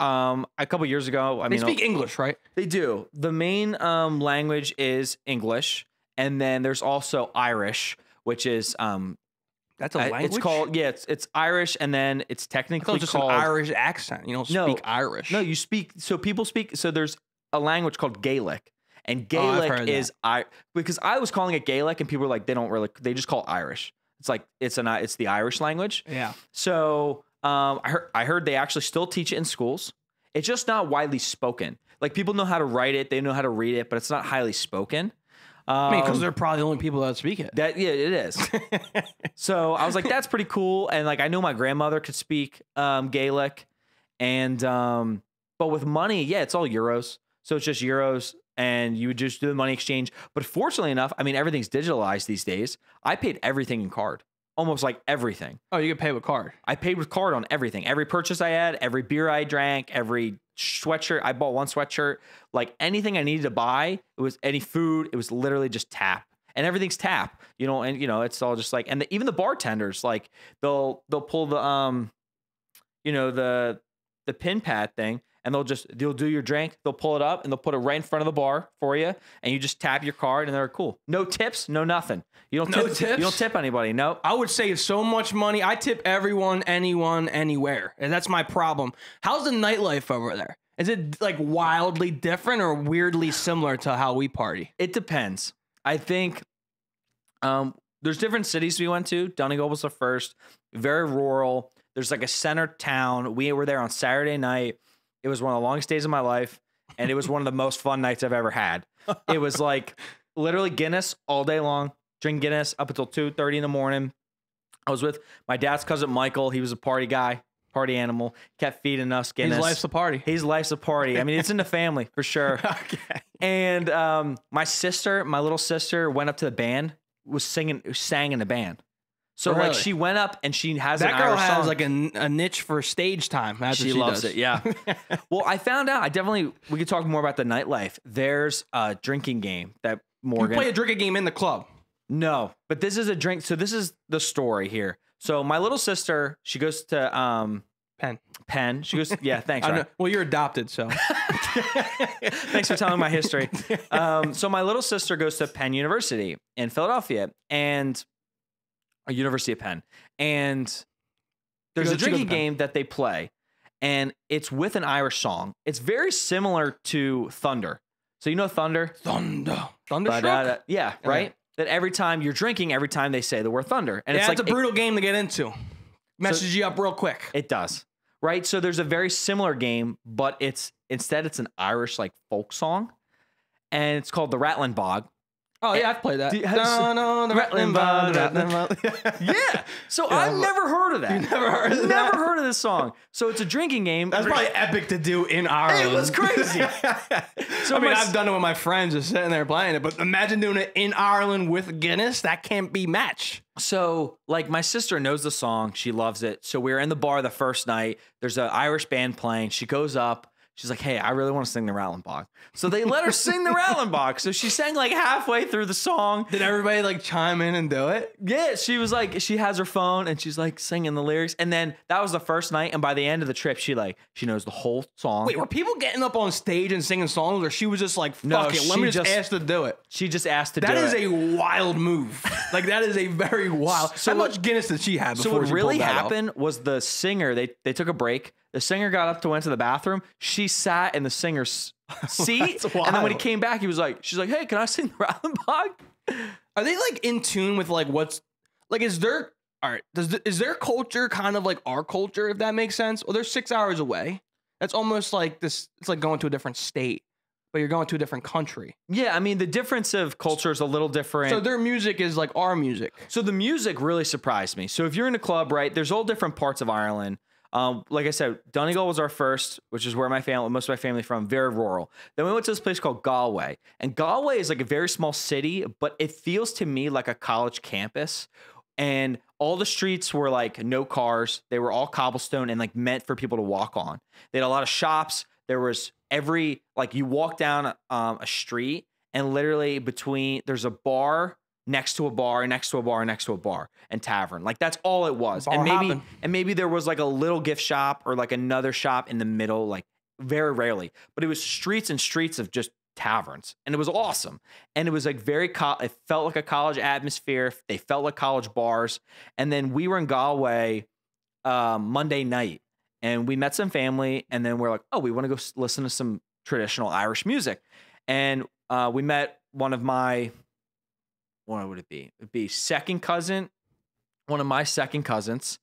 Speaker 2: a couple years ago,
Speaker 1: They speak English, right?
Speaker 2: They do. The main language is English, and then there's also Irish, which is
Speaker 1: That's a language.
Speaker 2: it's called it's Irish, and then it's
Speaker 1: I thought it
Speaker 2: technically
Speaker 1: was just
Speaker 2: called
Speaker 1: an Irish accent. You don't speak Irish.
Speaker 2: No, you speak. So people speak. So there's a language called Gaelic, and
Speaker 1: I've
Speaker 2: Gaelic
Speaker 1: heard
Speaker 2: is because I was calling it Gaelic, and people were like, they just call it Irish. It's like it's the Irish language.
Speaker 1: Yeah.
Speaker 2: So I heard they actually still teach it in schools. It's just not widely spoken. Like people know how to write it, they know how to read it, but it's not highly spoken.
Speaker 1: I mean, because they're probably the only people that speak it.
Speaker 2: It is. So I was like, that's pretty cool. And like I know my grandmother could speak Gaelic, and but with money, yeah, it's all euros. So it's just euros, and you would just do the money exchange. But fortunately enough, I mean, everything's digitalized these days. I paid everything in card, almost like everything.
Speaker 1: Oh, you can pay with card.
Speaker 2: I paid with card on everything. Every purchase I had, every beer I drank, every sweatshirt. I bought one sweatshirt. Like anything I needed to buy, it was any food. It was literally just tap, and everything's tap. You know, and you know it's all just like, and even the bartenders, like they'll pull the the pin pad thing, and they'll do your drink. They'll pull it up and they'll put it right in front of the bar for you, and you just tap your card, and they're cool. No tips, no nothing. You don't
Speaker 1: No
Speaker 2: tip.
Speaker 1: tips?
Speaker 2: You don't tip anybody. No.
Speaker 1: I would save so much money. I tip everyone, anyone, anywhere. And that's my problem. How's the nightlife over there? Is it like wildly different or weirdly similar to how we party?
Speaker 2: It depends. I think there's different cities we went to. Donegal was the first, very rural. There's like a center town. We were there on Saturday night. It was one of the longest days of my life, and it was one of the most fun nights I've ever had. It was like literally Guinness all day long. Drink Guinness up until 2:30 in the morning. I was with my dad's cousin Michael. He was a party guy, party animal. Kept feeding us Guinness.
Speaker 1: His life's a party.
Speaker 2: His life's a party. I mean, it's in the family for sure.
Speaker 1: Okay.
Speaker 2: And my little sister, went up to the band, sang in the band. So
Speaker 1: Really?
Speaker 2: like she went up and she has
Speaker 1: That
Speaker 2: an
Speaker 1: girl
Speaker 2: Irish
Speaker 1: has
Speaker 2: song.
Speaker 1: like a niche for stage time. That's what
Speaker 2: She loves
Speaker 1: does.
Speaker 2: it. Yeah. Well, I found out. We could talk more about the nightlife. There's a drinking game that
Speaker 1: You
Speaker 2: Morgan.
Speaker 1: play a drinking game in the club.
Speaker 2: No, but this is a drink. So this is the story here. So my little sister, she goes to Penn. She goes. Yeah. Thanks.
Speaker 1: I know-
Speaker 2: Ryan.
Speaker 1: well, you're adopted, so
Speaker 2: Thanks for telling my history. So my little sister goes to Penn University in Philadelphia, and University of Penn, and there's
Speaker 1: She
Speaker 2: a
Speaker 1: goes to
Speaker 2: drinking
Speaker 1: Penn.
Speaker 2: game that they play, and it's with an Irish song. It's very similar to Thunder. So you know Thunder?
Speaker 1: Thunderstruck.
Speaker 2: Yeah, right. That every time you're drinking, every time they say the word Thunder, and
Speaker 1: Yeah,
Speaker 2: it's like
Speaker 1: it's a brutal game to get into. Messes you up real quick.
Speaker 2: it does, right? So there's a very similar game, but it's an Irish like folk song, and it's called the Rattling Bog.
Speaker 1: Oh yeah, I've played that.
Speaker 2: The Rattling Bog, Yeah. So I've never heard of that.
Speaker 1: You never heard of that?
Speaker 2: Never heard of this song. So it's a drinking game.
Speaker 1: That's probably epic to do in Ireland.
Speaker 2: It was crazy.
Speaker 1: So I mean, I've done it with my friends, just sitting there playing it. But imagine doing it in Ireland with Guinness. That can't be matched.
Speaker 2: So like my sister knows the song. She loves it. So we were in the bar the first night. There's an Irish band playing. She goes up. She's like, hey, I really want to sing the Rattling Bog. So they let her sing the Rattling Bog. So she sang like halfway through the song.
Speaker 1: Did everybody like chime in and do it?
Speaker 2: Yeah, she was like, she has her phone and she's like singing the lyrics. And then that was the first night. And by the end of the trip, she knows the whole song.
Speaker 1: Wait, were people getting up on stage and singing songs, or she was just like,
Speaker 2: No,
Speaker 1: fuck it, let
Speaker 2: she
Speaker 1: me just
Speaker 2: just-
Speaker 1: ask to do it?
Speaker 2: She just asked to
Speaker 1: That
Speaker 2: do
Speaker 1: is
Speaker 2: it.
Speaker 1: a wild move. Like that is a very wild.
Speaker 2: So
Speaker 1: How
Speaker 2: what-
Speaker 1: much Guinness did she have
Speaker 2: So
Speaker 1: before
Speaker 2: what
Speaker 1: she
Speaker 2: really
Speaker 1: pulled that off?
Speaker 2: happened was the singer, they took a break. The singer got up went to the bathroom. She sat in the singer's seat.
Speaker 1: That's
Speaker 2: And then when he
Speaker 1: wild.
Speaker 2: came back, she's like, hey, can I sing the Rattling Bog?
Speaker 1: Are they like in tune with like what's like? Is there all right? Is their culture kind of like our culture? If that makes sense. Well, they're 6 hours away. That's almost like this. It's like going to a different state, but you're going to a different country.
Speaker 2: Yeah, I mean, the difference of culture is a little different.
Speaker 1: So their music is like our music.
Speaker 2: So the music really surprised me. So if you're in a club, right, there's all different parts of Ireland. Like I said, Donegal was our first, which is where most of my family from, very rural. Then we went to this place called Galway. And Galway is like a very small city, but it feels to me like a college campus. And all the streets were like no cars. They were all cobblestone and like meant for people to walk on. They had a lot of shops. There was every like you walk down a street and literally there's a bar next to a bar, next to a bar, next to a bar, and tavern. Like that's all it was.
Speaker 1: Bar hopping.
Speaker 2: And maybe there was like a little gift shop or like another shop in the middle, like very rarely. But it was streets and streets of just taverns, and it was awesome. And it was like it felt like a college atmosphere. They felt like college bars. And then we were in Galway Monday night, and we met some family, and then we're like, oh, we want to go listen to some traditional Irish music. And we met one of my, what would it be? It'd be one of my second cousins.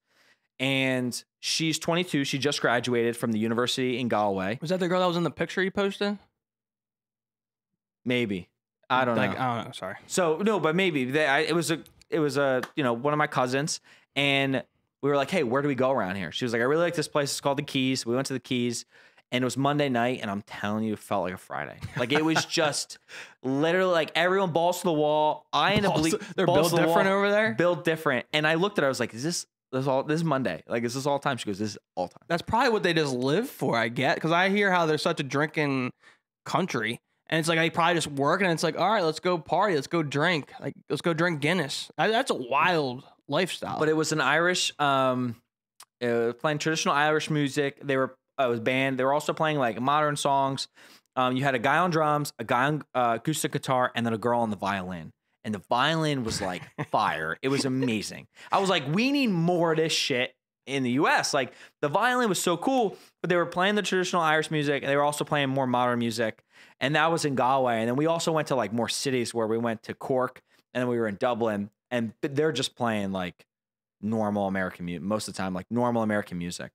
Speaker 2: And she's 22. She just graduated from the university in Galway.
Speaker 1: Was that the girl that was in the picture you posted?
Speaker 2: Maybe. I don't know.
Speaker 1: I don't know. Sorry.
Speaker 2: So no, but maybe it was a one of my cousins, and we were like, hey, where do we go around here? She was like, I really like this place. It's called the Keys. We went to the Keys, and it was Monday night, and I'm telling you, it felt like a Friday. Like it was just literally like everyone balls to the wall. I ended up
Speaker 1: they're built different over there.
Speaker 2: Built different, and I looked at her. I was like, This is Monday. Like, is this all time? She goes, this is all time.
Speaker 1: That's probably what they just live for, I get. Because I hear how they're such a drinking country. And it's like, I probably just work and it's like, all right, let's go party. Let's go drink. Like, let's go drink Guinness. That's a wild lifestyle.
Speaker 2: But it was an Irish, playing traditional Irish music. It was band. They were also playing like modern songs. You had a guy on drums, a guy on acoustic guitar, and then a girl on the violin. And the violin was like fire. It was amazing. I was like, we need more of this shit in the US. Like the violin was so cool, but they were playing the traditional Irish music and they were also playing more modern music. And that was in Galway. And then we also went to like more cities where we went to Cork and then we were in Dublin, and they're just playing like normal American music most of the time, like normal American music.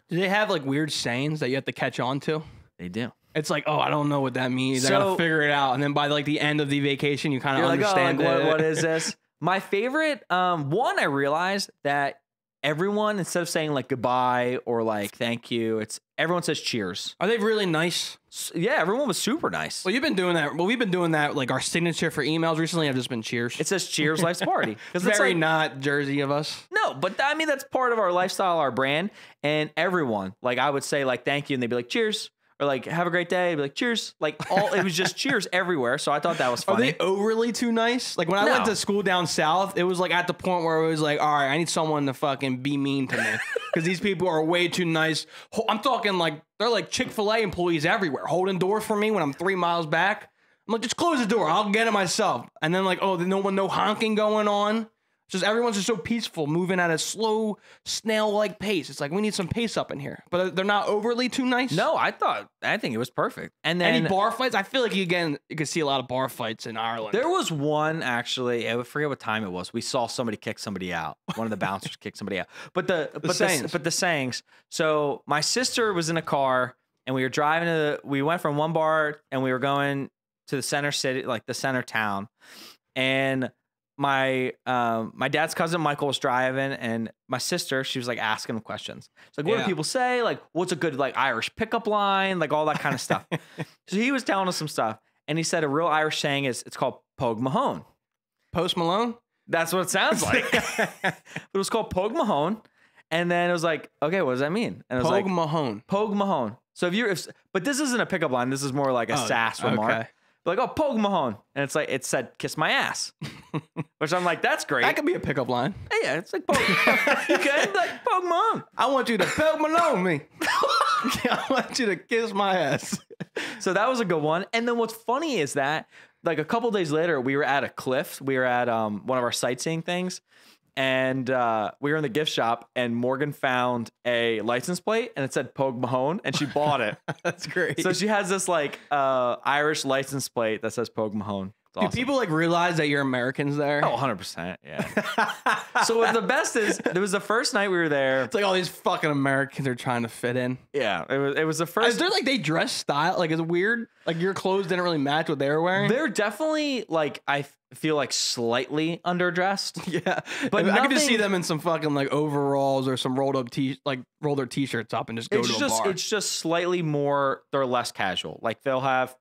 Speaker 1: Do they have like weird sayings that you have to catch on to?
Speaker 2: They do.
Speaker 1: It's like, oh, I don't know what that means. I
Speaker 2: So-
Speaker 1: gotta figure it out. And then by like the end of the vacation, you kind of
Speaker 2: You're like,
Speaker 1: understand
Speaker 2: oh, like,
Speaker 1: it.
Speaker 2: what is this? My favorite one, I realized that everyone, instead of saying like goodbye or like thank you, everyone says cheers.
Speaker 1: Are they really nice?
Speaker 2: Yeah, everyone was super nice.
Speaker 1: Well, you've been doing that. Well, we've been doing that. Like our signature for emails recently have just been cheers.
Speaker 2: It says cheers, life's party.
Speaker 1: It's
Speaker 2: Because
Speaker 1: very not Jersey of us.
Speaker 2: No, but I mean, that's part of our lifestyle, our brand. And everyone, like I would say like thank you, and they'd be like cheers. Or like, have a great day. I'd be like, cheers. Like it was just cheers everywhere. So I thought that was
Speaker 1: Are
Speaker 2: funny.
Speaker 1: they overly too nice? Like when I went
Speaker 2: No.
Speaker 1: to school down south, it was like at the point where it was like, all right, I need someone to fucking be mean to me because these people are way too nice. I'm talking like they're like Chick-fil-A employees everywhere, holding doors for me when I'm 3 miles back. I'm like, just close the door. I'll get it myself. And then like, oh, no honking going on. Just everyone's just so peaceful, moving at a slow snail-like pace. It's like we need some pace up in here, but they're not overly too nice.
Speaker 2: No, I think it was perfect. And then
Speaker 1: Any bar fights? I feel like you could see a lot of bar fights in Ireland.
Speaker 2: there was one actually. I forget what time it was. We saw somebody kick somebody out. One of the bouncers kicked somebody out. But the sayings. So my sister was in a car and we were driving we went from one bar and we were going to the center city, like the center town, and my dad's cousin Michael was driving, and my sister, she was like asking him questions. It's like, what do people say? Like, what's a good like Irish pickup line? Like all that kind of stuff. So he was telling us some stuff, and he said a real Irish saying it's called Pogue Mahone.
Speaker 1: Post Malone?
Speaker 2: That's what it sounds like. It was called Pogue Mahone, and then it was like, okay, what does that mean? And it was
Speaker 1: Pogue
Speaker 2: like
Speaker 1: Mahone.
Speaker 2: Pogue Mahone. So but this isn't a pickup line. This is more like a sass remark.
Speaker 1: Okay.
Speaker 2: Like, oh, Pogue Mahone. And it's like, it said, kiss my ass. Which I'm like, that's great.
Speaker 1: That could be a pickup line.
Speaker 2: Yeah, it's like Pogue. You can, like, Pogue Mahone.
Speaker 1: I want you to Pogue Malone me. I want you to kiss my ass.
Speaker 2: So that was a good one. And then what's funny is that, like, a couple days later, we were at a cliff. We were at one of our sightseeing things. And we were in the gift shop, and Morgan found a license plate, and it said Pogue Mahone, and she bought it.
Speaker 1: That's great.
Speaker 2: So she has this like Irish license plate that says Pogue Mahone. It's
Speaker 1: Do
Speaker 2: awesome.
Speaker 1: people like realize that you're Americans there?
Speaker 2: Oh, 100%. Yeah. So what the best is, it was the first night we were there.
Speaker 1: It's like all these fucking Americans are trying to fit in.
Speaker 2: Yeah. It was the
Speaker 1: Is
Speaker 2: first.
Speaker 1: there like they dress style? Like, is it weird? Like your clothes didn't really match what they were wearing?
Speaker 2: They're definitely like, I feel like slightly underdressed.
Speaker 1: Yeah.
Speaker 2: But
Speaker 1: I could just see
Speaker 2: nothing-
Speaker 1: them in some fucking like overalls or some roll their t-shirts up and just go to a bar.
Speaker 2: It's just slightly more, they're less casual. Like they'll have,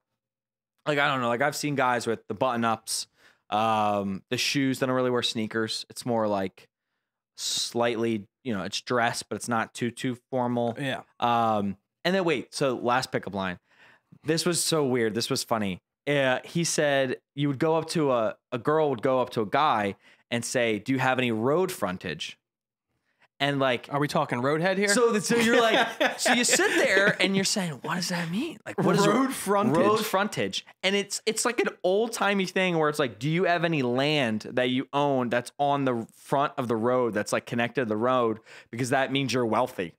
Speaker 2: like, I don't know, like I've seen guys with the button ups, the shoes, they don't really wear sneakers. It's more like slightly, it's dress, but it's not too formal.
Speaker 1: Yeah.
Speaker 2: And then wait, so last pickup line. This was so weird. This was funny. He said you would go up to a girl would go up to a guy and say, "Do you have any road frontage?" And like,
Speaker 1: Are we talking roadhead here?
Speaker 2: so you're like, so you sit there and you're saying, what does that mean? Like, what is
Speaker 1: road frontage?
Speaker 2: Road frontage, and it's like an old timey thing where it's like, do you have any land that you own that's on the front of the road that's like connected to the road because that means you're wealthy.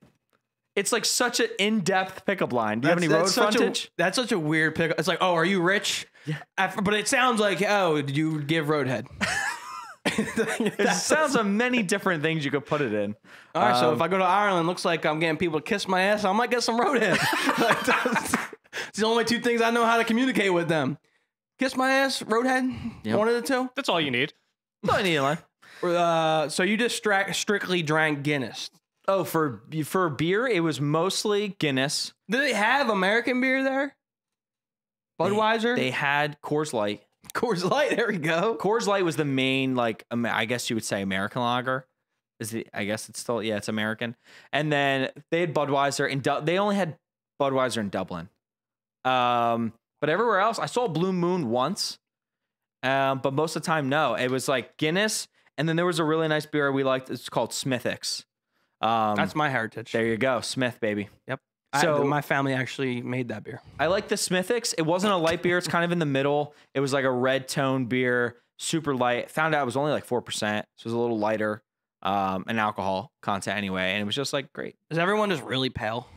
Speaker 2: It's like such an in-depth pickup line. Do you have any road frontage?
Speaker 1: That's such a weird pickup. It's like, oh, are you rich? Yeah. But it sounds like, oh, did you give roadhead?
Speaker 2: It sounds of many different things you could put it in.
Speaker 1: All right, so if I go to Ireland, looks like I'm getting people to kiss my ass. I might get some roadhead. It's the only two things I know how to communicate with them. Kiss my ass, roadhead.
Speaker 2: Yep.
Speaker 1: One of the two.
Speaker 3: That's all you need.
Speaker 2: That's all I need in life.
Speaker 1: So you just strictly drank Guinness.
Speaker 2: Oh, for beer, it was mostly Guinness.
Speaker 1: Do they have American beer there? Budweiser?
Speaker 2: They had Coors Light.
Speaker 1: Coors Light, there we go.
Speaker 2: Coors Light was the main, like, I guess you would say American lager. I guess it's still, yeah, it's American. And then they had Budweiser, and they only had Budweiser in Dublin. But everywhere else, I saw Blue Moon once, but most of the time, no. It was like Guinness, and then there was a really nice beer we liked. It's called Smithwick's.
Speaker 1: That's my heritage.
Speaker 2: There you go, Smith, baby.
Speaker 1: Yep.
Speaker 2: So
Speaker 1: my family actually made that beer.
Speaker 2: I like the Smithwick's. It wasn't a light beer. It's kind of in the middle. It was like a red tone beer, super light. Found out it was only like 4%. So it was a little lighter in alcohol content anyway. And it was just like great.
Speaker 1: Is everyone just really pale?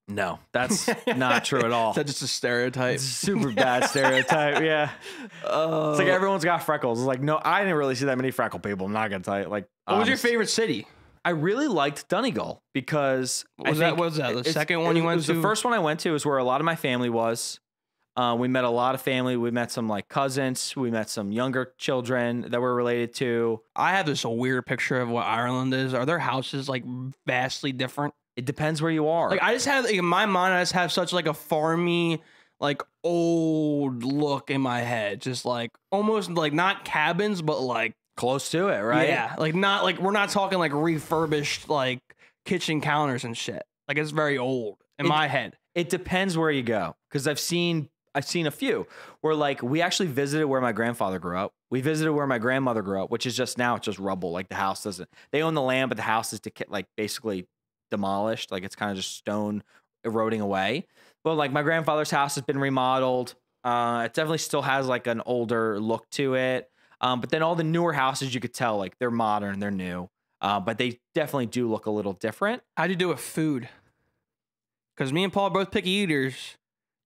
Speaker 2: No, that's not true at all.
Speaker 1: Is that just a stereotype?
Speaker 2: It's a super bad stereotype. Yeah. It's like everyone's got freckles. It's like, no, I didn't really see that many freckle people. I'm not going to tell you. Like,
Speaker 1: what was your favorite city?
Speaker 2: I really liked Donegal because
Speaker 1: what was that the second one you went to?
Speaker 2: The first one I went to is where a lot of my family was. We met a lot of family. We met some like cousins. We met some younger children that we're related to.
Speaker 1: I have this weird picture of what Ireland is. Are their houses like vastly different?
Speaker 2: It depends where you are.
Speaker 1: Like I just have like, in my mind, I just have such like a farmy, like old look in my head. Just like almost like not cabins, but like
Speaker 2: close to it, right?
Speaker 1: Yeah, like not like we're not talking like refurbished like kitchen counters and shit. Like it's very old in my head.
Speaker 2: It depends where you go because I've seen a few where like we actually visited where my grandfather grew up. We visited where my grandmother grew up, which is just now it's just rubble. Like the house doesn't. They own the land, but the house is like basically demolished. Like it's kind of just stone eroding away. But like my grandfather's house has been remodeled. It definitely still has like an older look to it. But then all the newer houses, you could tell, like, they're modern, they're new. But they definitely do look a little different.
Speaker 1: How'd you do with food? Because me and Paul are both picky eaters.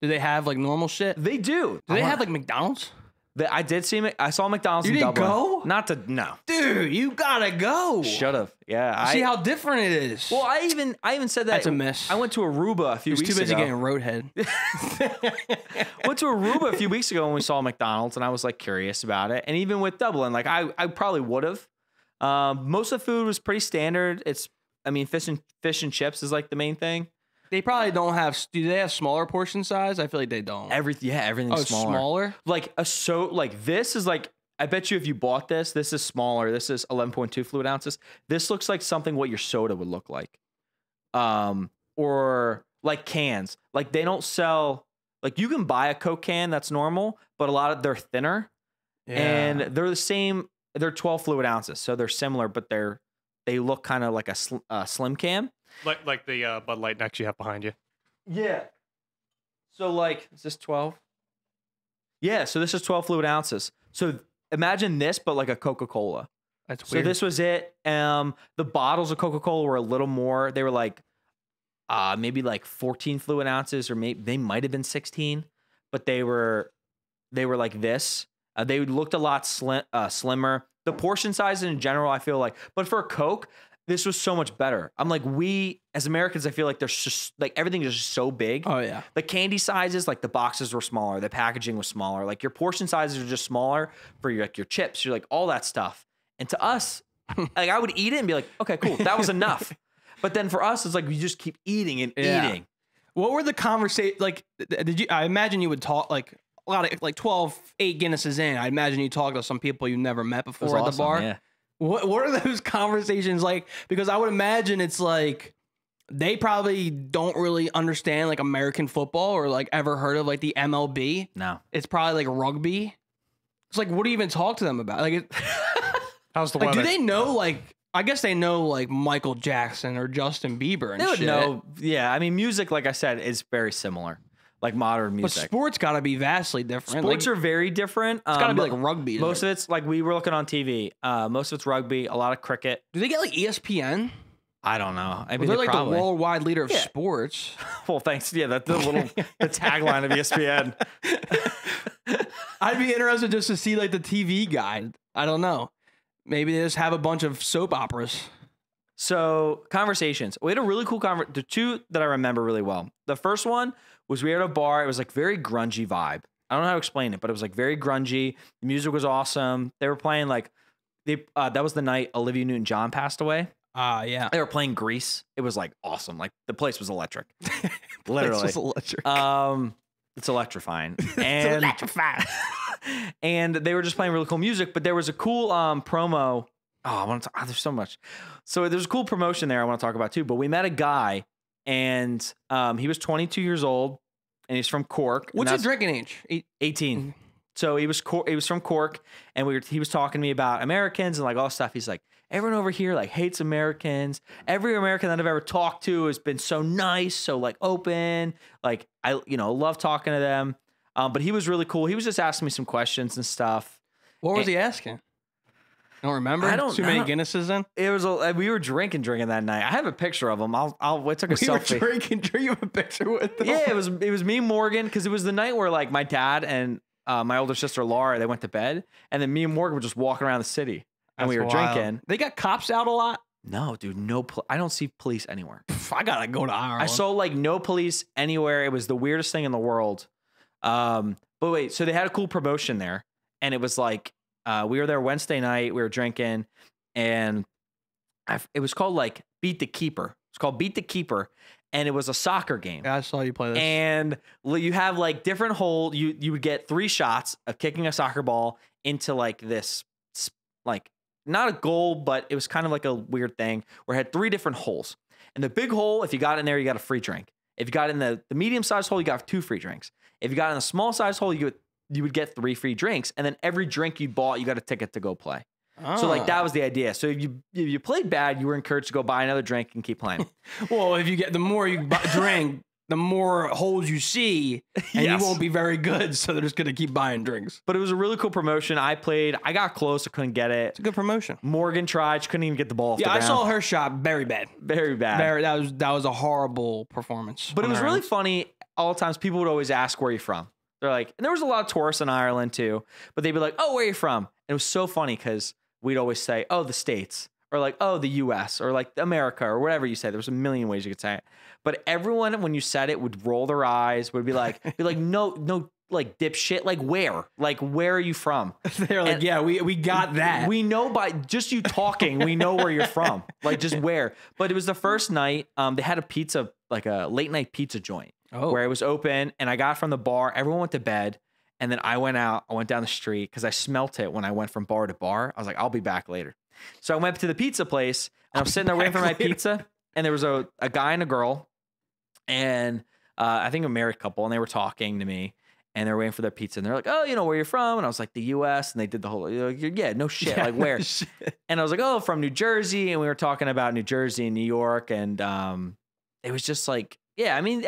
Speaker 1: Do they have, like, normal shit?
Speaker 2: They do.
Speaker 1: Do they have, like, McDonald's?
Speaker 2: I did see I saw McDonald's
Speaker 1: in
Speaker 2: Dublin.
Speaker 1: You didn't go?
Speaker 2: No.
Speaker 1: Dude, you gotta go.
Speaker 2: Should've. Yeah.
Speaker 1: See how different it is.
Speaker 2: Well, I even said that.
Speaker 1: That's a miss.
Speaker 2: I went to Aruba a few weeks ago.
Speaker 1: Too busy getting roadhead.
Speaker 2: Went to Aruba a few weeks ago when we saw McDonald's, and I was like curious about it. And even with Dublin, like I probably would have. Most of the food was pretty standard. Fish and chips is like the main thing.
Speaker 1: They probably don't have. Do they have smaller portion size? I feel like they don't.
Speaker 2: Everything's smaller. Like this is like. I bet you if you bought this is smaller. This is 11.2 fluid ounces. This looks like something what your soda would look like. Or like cans. Like they don't sell. Like you can buy a Coke can that's normal, but they're thinner, and they're the same. They're 12 fluid ounces, so they're similar, but they look kind of like a slim can.
Speaker 3: Like the Bud Light next you have behind you.
Speaker 2: Yeah. So like, is this 12? Yeah. So this is 12 fluid ounces. So imagine this, but like a Coca-Cola.
Speaker 1: That's weird.
Speaker 2: So this was it. The bottles of Coca-Cola were a little more. They were like, maybe like 14 fluid ounces, or maybe they might have been 16, but they were like this. They looked a lot slimmer. The portion size in general, I feel like, but for a Coke, this was so much better. I'm like, we as Americans, I feel like there's just like everything is just so big.
Speaker 1: Oh yeah.
Speaker 2: The candy sizes, like the boxes were smaller, the packaging was smaller, like your portion sizes are just smaller for your chips, you're like all that stuff. And to us, like I would eat it and be like, okay, cool, that was enough. But then for us, it's like we just keep eating and eating.
Speaker 1: What were the conversations like? I imagine you would talk like a lot of like 8 Guinnesses in. I imagine you talk to some people you never met before at the bar.
Speaker 2: Yeah.
Speaker 1: What are those conversations like? Because I would imagine it's like they probably don't really understand like American football or like ever heard of like the MLB.
Speaker 2: No.
Speaker 1: It's probably like rugby. It's like, what do you even talk to them about? Like,
Speaker 3: How's the
Speaker 1: like
Speaker 3: weather?
Speaker 1: do they know like? I guess they know like Michael Jackson or Justin Bieber and
Speaker 2: They would
Speaker 1: shit.
Speaker 2: know. Yeah, I mean, music, like I said, is very similar. Like modern
Speaker 1: But
Speaker 2: music.
Speaker 1: sports got to be vastly different.
Speaker 2: Sports
Speaker 1: like,
Speaker 2: are very different.
Speaker 1: it's got to be like rugby.
Speaker 2: Most of it's like we were looking on TV. Most of it's rugby, a lot of cricket.
Speaker 1: Do they get like ESPN?
Speaker 2: I don't know. I mean,
Speaker 1: They're like
Speaker 2: probably.
Speaker 1: the worldwide leader of
Speaker 2: Yeah.
Speaker 1: sports.
Speaker 2: Well, thanks. Yeah, that's the little the tagline of ESPN.
Speaker 1: I'd be interested just to see like the TV guide. I don't know. Maybe they just have a bunch of soap operas.
Speaker 2: So conversations. We had a really cool conversation. The two that I remember really well. The first one was we were at a bar. It was like very grungy vibe. I don't know how to explain it, but it was like very grungy. The music was awesome. They were playing like that was the night Olivia Newton-John passed away.
Speaker 1: Yeah.
Speaker 2: They were playing Grease. It was like awesome. Like the place was electric. Literally.
Speaker 1: It's just electric.
Speaker 2: It's electrifying. And
Speaker 1: electrifying.
Speaker 2: and they were just playing really cool music, but there was a cool promo. Oh, I want to talk. There's so much. So there's a cool promotion there I want to talk about too. But we met a guy, and he was 22 years old, and he's from Cork.
Speaker 1: What's your drinking age?
Speaker 2: 18. So he was from Cork, and he was talking to me about Americans and like all this stuff. He's like, everyone over here like hates Americans. Every American that I've ever talked to has been so nice, so like open. Like I love talking to them. But he was really cool. He was just asking me some questions and stuff.
Speaker 1: What was he asking? I don't remember.
Speaker 2: I don't-
Speaker 1: Too
Speaker 2: I
Speaker 1: many
Speaker 2: don't-
Speaker 1: Guinnesses in.
Speaker 2: It was we were drinking that night. I have a picture of him. I took a
Speaker 1: We were
Speaker 2: selfie.
Speaker 1: drinking a picture with them.
Speaker 2: Yeah, it was me and Morgan, because it was the night where like my dad and my older sister Laura, they went to bed, and then me and Morgan were just walking around the city and we were
Speaker 1: That's wild.
Speaker 2: drinking.
Speaker 1: They got cops out a lot.
Speaker 2: No, dude, I don't see police anywhere.
Speaker 1: Pff, I gotta go to Ireland.
Speaker 2: I saw like no police anywhere. It was the weirdest thing in the world. But wait, so they had a cool promotion there, and it was like we were there Wednesday night. We were drinking, and it was called like Beat the Keeper. It's called Beat the Keeper, and it was a soccer game.
Speaker 1: Yeah, I saw you play this.
Speaker 2: And you have like different hole. You would get 3 shots of kicking a soccer ball into like this, like not a goal, but it was kind of like a weird thing where it had 3 different holes. And the big hole, if you got in there, you got a free drink. If you got in the medium-sized hole, you got 2 free drinks. If you got in the small-sized hole, you would get 3 free drinks. And then every drink you bought, you got a ticket to go play. So like that was the idea. So if you played bad, you were encouraged to go buy another drink and keep playing.
Speaker 1: Well, if you get the more you drink, the more holes you see, and
Speaker 2: Yes.
Speaker 1: you won't be very good. So they're just gonna keep buying drinks.
Speaker 2: But it was a really cool promotion. I played. I got close. I couldn't get it.
Speaker 1: It's a good promotion.
Speaker 2: Morgan tried. She couldn't even get the ball off the
Speaker 1: Yeah, I
Speaker 2: ground.
Speaker 1: saw her shot very bad.
Speaker 2: Very bad.
Speaker 1: That was a horrible performance.
Speaker 2: But it
Speaker 1: on
Speaker 2: was
Speaker 1: her
Speaker 2: really
Speaker 1: end.
Speaker 2: funny. All the times people would always ask where you're from. They're like, and there was a lot of tourists in Ireland too, but they'd be like, oh, where are you from? And it was so funny because we'd always say, oh, the States, or like, oh, the US, or like America, or whatever you say. There was a million ways you could say it. But everyone, when you said it, would roll their eyes, would be like, no, like dipshit, like where are you from?
Speaker 1: They're like,
Speaker 2: And
Speaker 1: yeah, we got that.
Speaker 2: We know by just you talking, we know where you're from. Like just where. But it was the first night. They had a pizza, like a late night pizza joint where it was open, and I got from the bar. Everyone went to bed, and then I went out. I went down the street because I smelt it when I went from bar to bar. I was like, I'll be back later. So I went to the pizza place, and I was sitting there waiting for my pizza, and there was a guy and a girl, and I think a married couple, and they were talking to me. And they're waiting for their pizza, and they're like, "Oh, where you're from?" And I was like, "The U.S." And they did the whole, "Yeah, no shit, like where?" And I was like, "Oh, from New Jersey." And we were talking about New Jersey and New York, and it was just like, yeah, I mean,